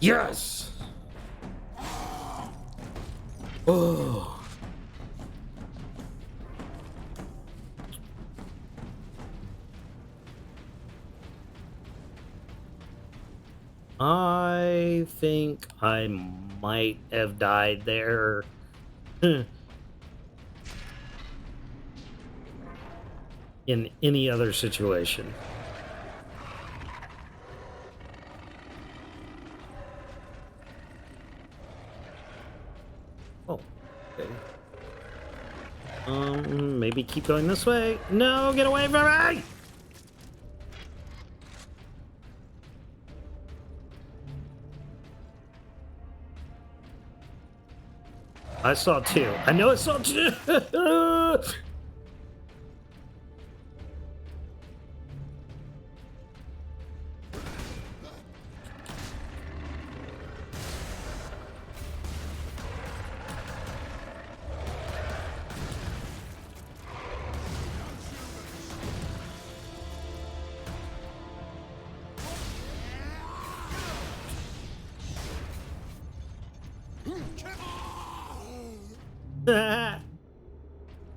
Yes! Oh. I think I might have died there. In any other situation. Oh, okay. Maybe keep going this way. No, get away from me! I saw two. I know I saw two.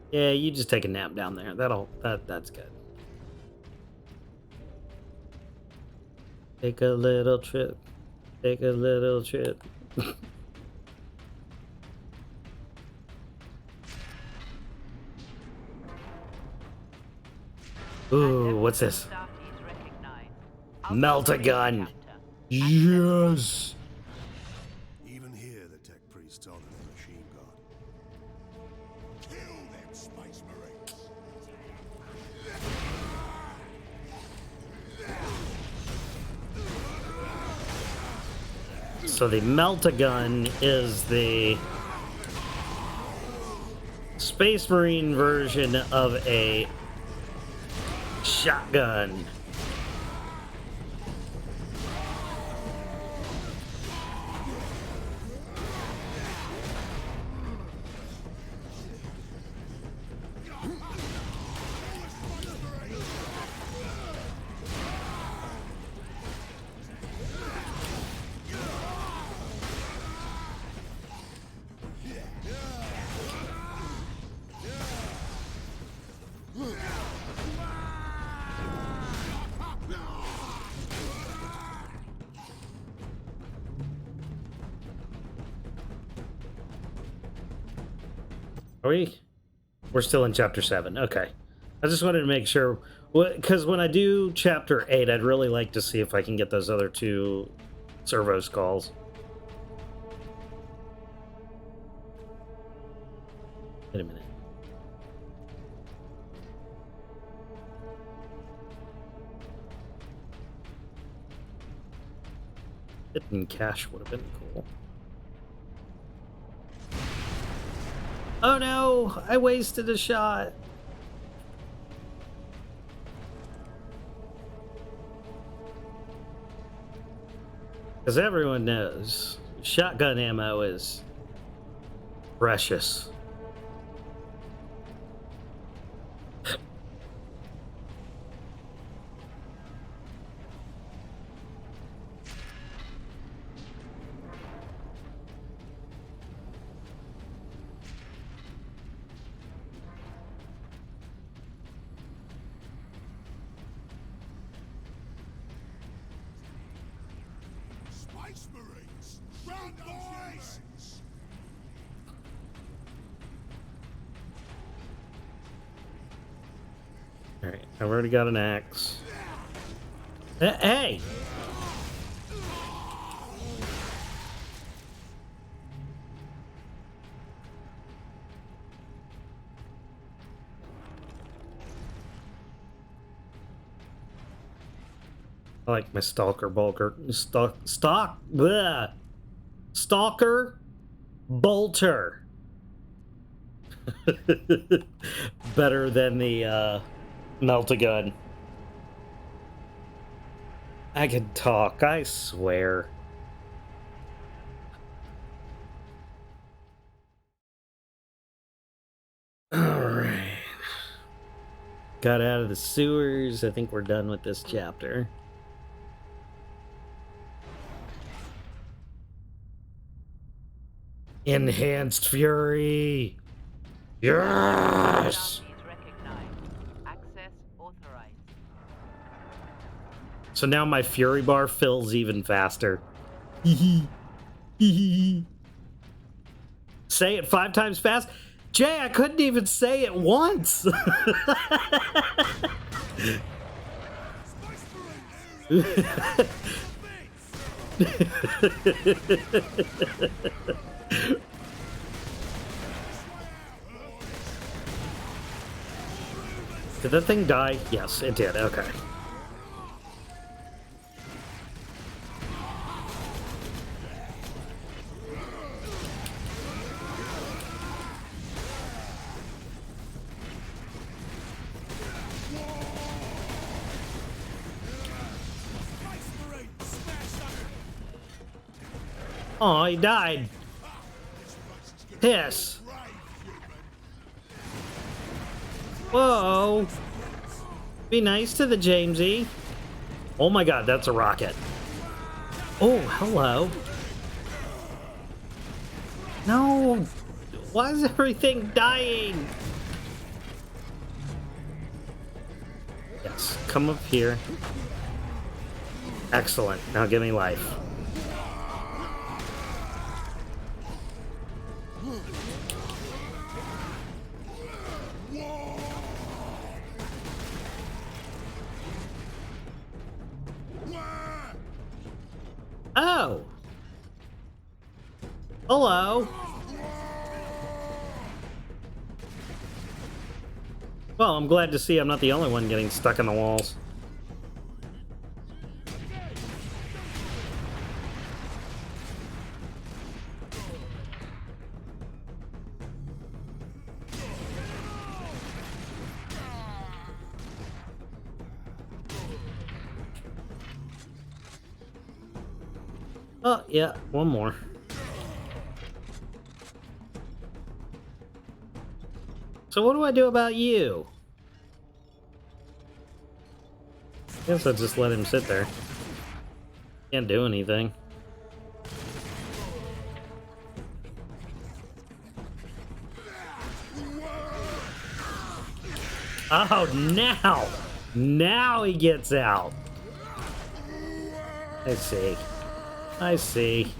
Yeah, you just take a nap down there. That's good. Take a little trip. Take a little trip. Ooh, what's this? Melt a gun. Yes. Even here, the tech priests honor their machine god. Kill them, Space Marines! So the melt-a-gun is the Space Marine version of a shotgun. Are we? We're still in chapter 7. Okay. I just wanted to make sure, because when I do chapter 8, I'd really like to see if I can get those other 2 servo skulls. Wait a minute. Hidden cash would have been cool. Oh no! I wasted a shot! Because everyone knows shotgun ammo is precious. Space Marines! Run, boys! Alright, I've already got an axe. Hey! I like my stalker stalker bolter. Better than the melt-a-gun. I can talk, I swear. Alright. Got out of the sewers. I think we're done with this chapter. Enhanced fury. Yes. Access authorized. So now my fury bar fills even faster. Say it 5 times fast. Jay, I couldn't even say it once. Did that thing die? Yes, it did. Okay. Oh, he died. Piss. Whoa. Be nice to the Jamesy. Oh my god, that's a rocket. Oh, hello. No. Why is everything dying? Yes, come up here. Excellent. Now give me life. Oh. Hello. Well, I'm glad to see I'm not the only one getting stuck in the walls. Oh, yeah, one more. So what do I do about you? Guess I'll just let him sit there. Can't do anything. Oh, now he gets out. I see. I see.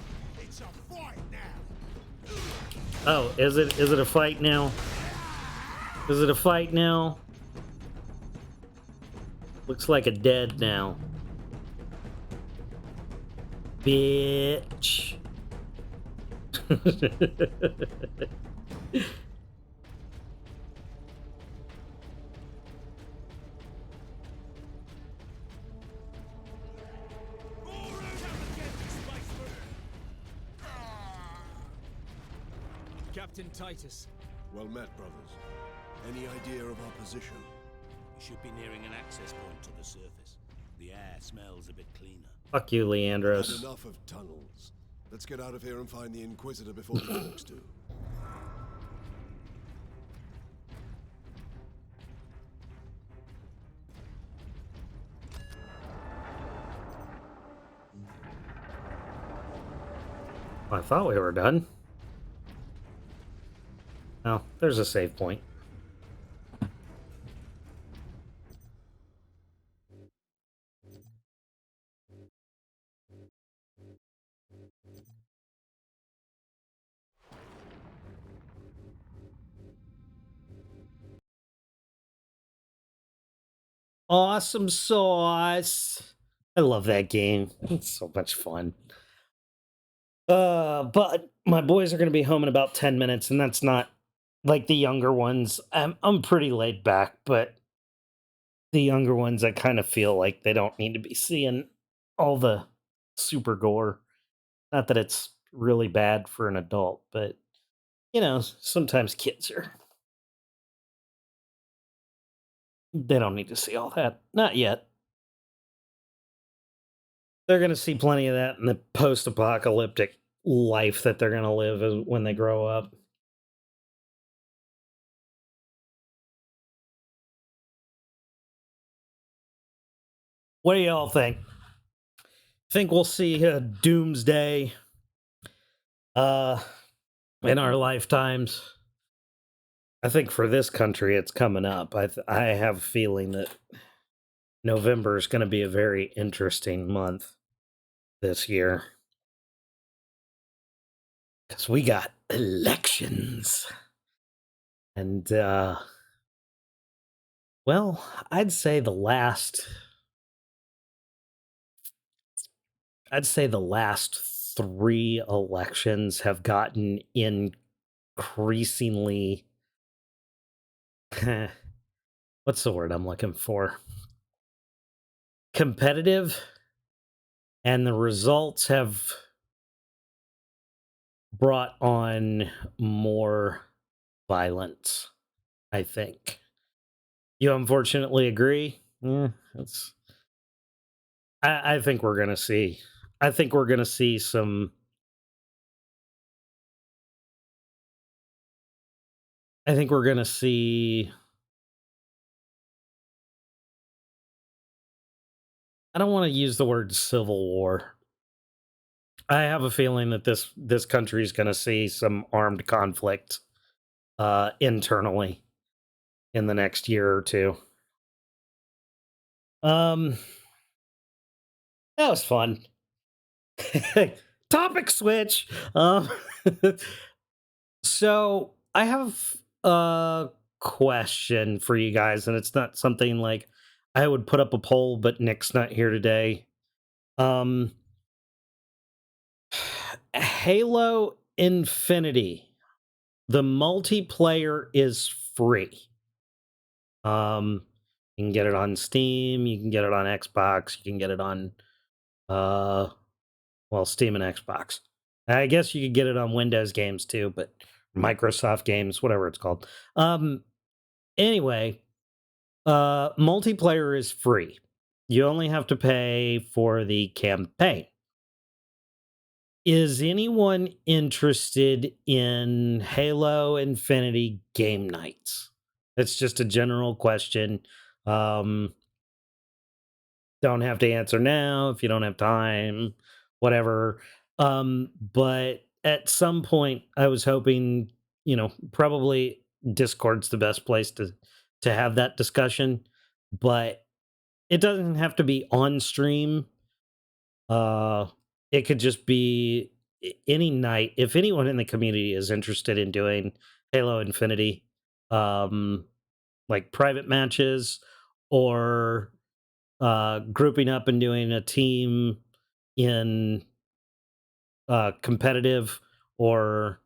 Oh, is it a fight now? Is it a fight now? Looks like a dead now. Bitch. Captain Titus. Well met, brothers. Any idea of our position? We should be nearing an access point to the surface. The air smells a bit cleaner. Fuck you, Had Leandros. enough of tunnels. Let's get out of here and find the Inquisitor before the orcs do. I thought we were done. Oh, there's a save point. Awesome sauce. I love that game. It's so much fun. But my boys are gonna be home in about 10 minutes, and that's not like the younger ones. I'm pretty laid back, but the younger ones I kind of feel like they don't need to be seeing all the super gore. Not that it's really bad for an adult, but you know, sometimes kids are they don't need to see all that. Not yet. They're going to see plenty of that in the post-apocalyptic life that they're going to live when they grow up. What do y'all think? Think we'll see a doomsday in our lifetimes? I think for this country it's coming up. I have a feeling that November is going to be a very interesting month this year. Because we got elections. And, well, I'd say the last 3 elections have gotten increasingly what's the word I'm looking for? Competitive, and the results have brought on more violence, I think. You unfortunately agree? Yeah, that's I think we're gonna see. I think we're gonna see some. I think we're gonna see. I don't want to use the word civil war. I have a feeling that this country is going to see some armed conflict internally in the next year or two. That was fun. Topic switch. So I have a question for you guys, and it's not something like I would put up a poll, but Nick's not here today. Um, Halo Infinity, the multiplayer is free. You can get it on Steam, you can get it on Xbox, you can get it on well, Steam and Xbox. I guess you could get it on Windows games too, but Microsoft games, whatever it's called. Anyway, multiplayer is free. You only have to pay for the campaign. Is anyone interested in Halo Infinity game nights? That's just a general question. Don't have to answer now if you don't have time, whatever. But at some point, I was hoping, probably Discord's the best place to have that discussion, but it doesn't have to be on stream. It could just be any night. If anyone in the community is interested in doing Halo Infinity, like private matches or grouping up and doing a team in competitive or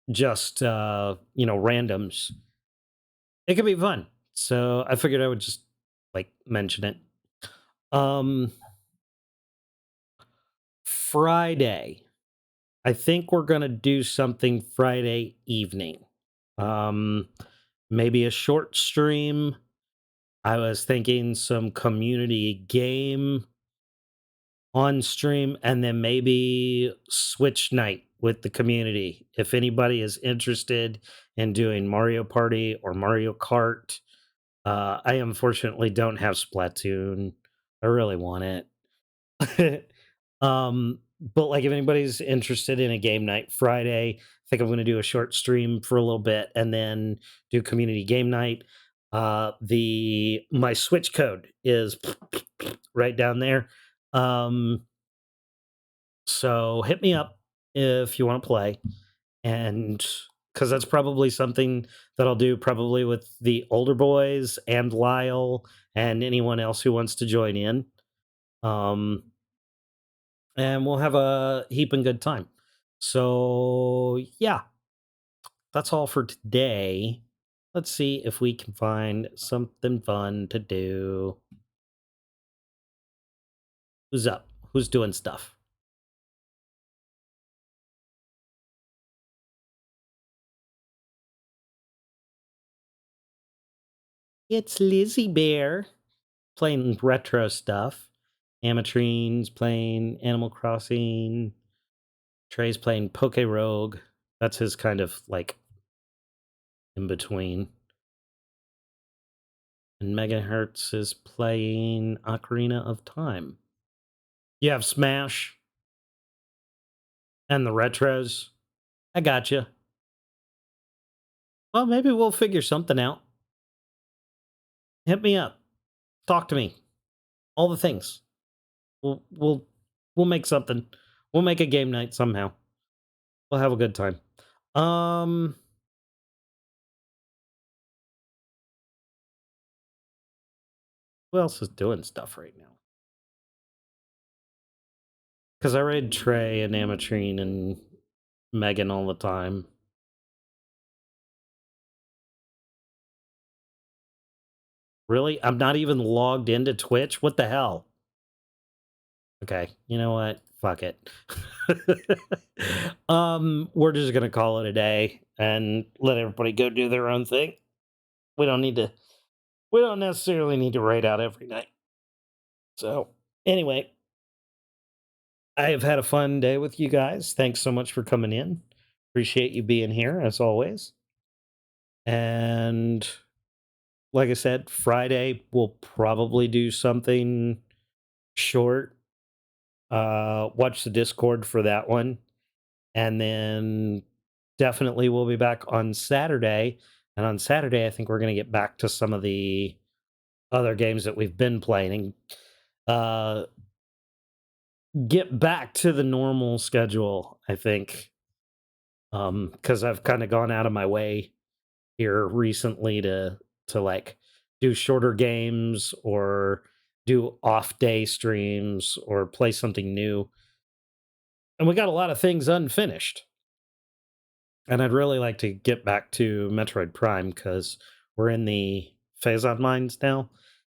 just randoms. It could be fun. So I figured I would just like mention it. Friday. I think we're gonna do something Friday evening. Um Maybe a short stream. I was thinking some community game on stream and then maybe switch night with the community. If anybody is interested in doing Mario Party or Mario Kart, I unfortunately don't have Splatoon. I really want it. But like if anybody's interested in a game night Friday, I think I'm going to do a short stream for a little bit and then do community game night. The my Switch code is right down there. Um, so hit me up if you want to play, and because that's probably something that I'll do probably with the older boys and Lyle and anyone else who wants to join in. Um, and we'll have a heaping good time. So yeah, that's all for today. Let's see if we can find something fun to do. Who's up? Who's doing stuff? It's Lizzie Bear playing retro stuff. Amatrine's playing Animal Crossing. Trey's playing Poke Rogue. That's his kind of like in between. And Megahertz is playing Ocarina of Time. You have Smash and the retros. I gotcha. Well, maybe we'll figure something out. Hit me up. Talk to me. All the things. We'll make something. We'll make a game night somehow. We'll have a good time. Who else is doing stuff right now? Because I raid Trey and Amatrine and Megan all the time. Really? I'm not even logged into Twitch? What the hell? Okay, you know what? Fuck it. We're just gonna call it a day and let everybody go do their own thing. We don't necessarily need to raid out every night. So anyway, I have had a fun day with you guys. Thanks so much for coming in. Appreciate you being here as always. And like I said, Friday we'll probably do something short. Watch the Discord for that one. And then definitely we'll be back on Saturday. And on Saturday, I think we're going to get back to some of the other games that we've been playing and get back to the normal schedule, I think. Because I've kind of gone out of my way here recently to like do shorter games or do off day streams or play something new. And we got a lot of things unfinished. And I'd really like to get back to Metroid Prime because we're in the Phazon mines now,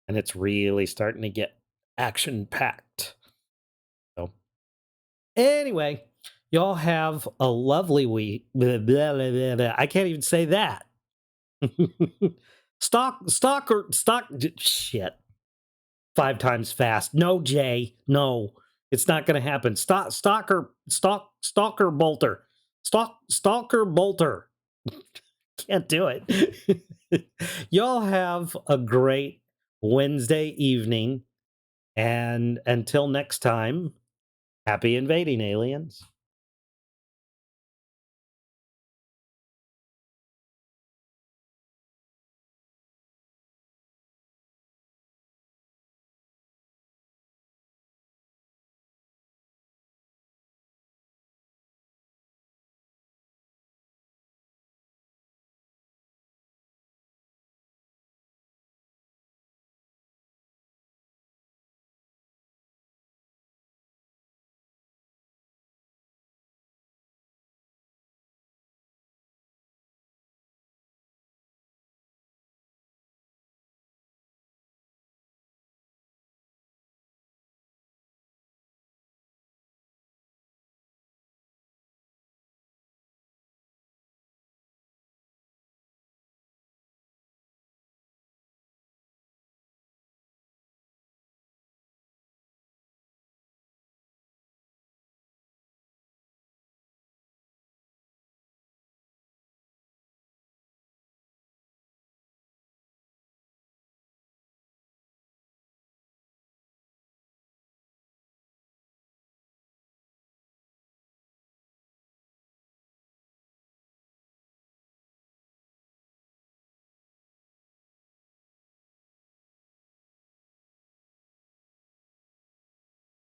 and it's really starting to get action packed. So, anyway, y'all have a lovely week. Blah, blah, blah, blah, blah. I can't even say that. Shit. 5 times fast. No, Jay. No, it's not going to happen. Stalker Bolter. Stalker Bolter. Can't do it. Y'all have a great Wednesday evening. And until next time, happy invading, aliens.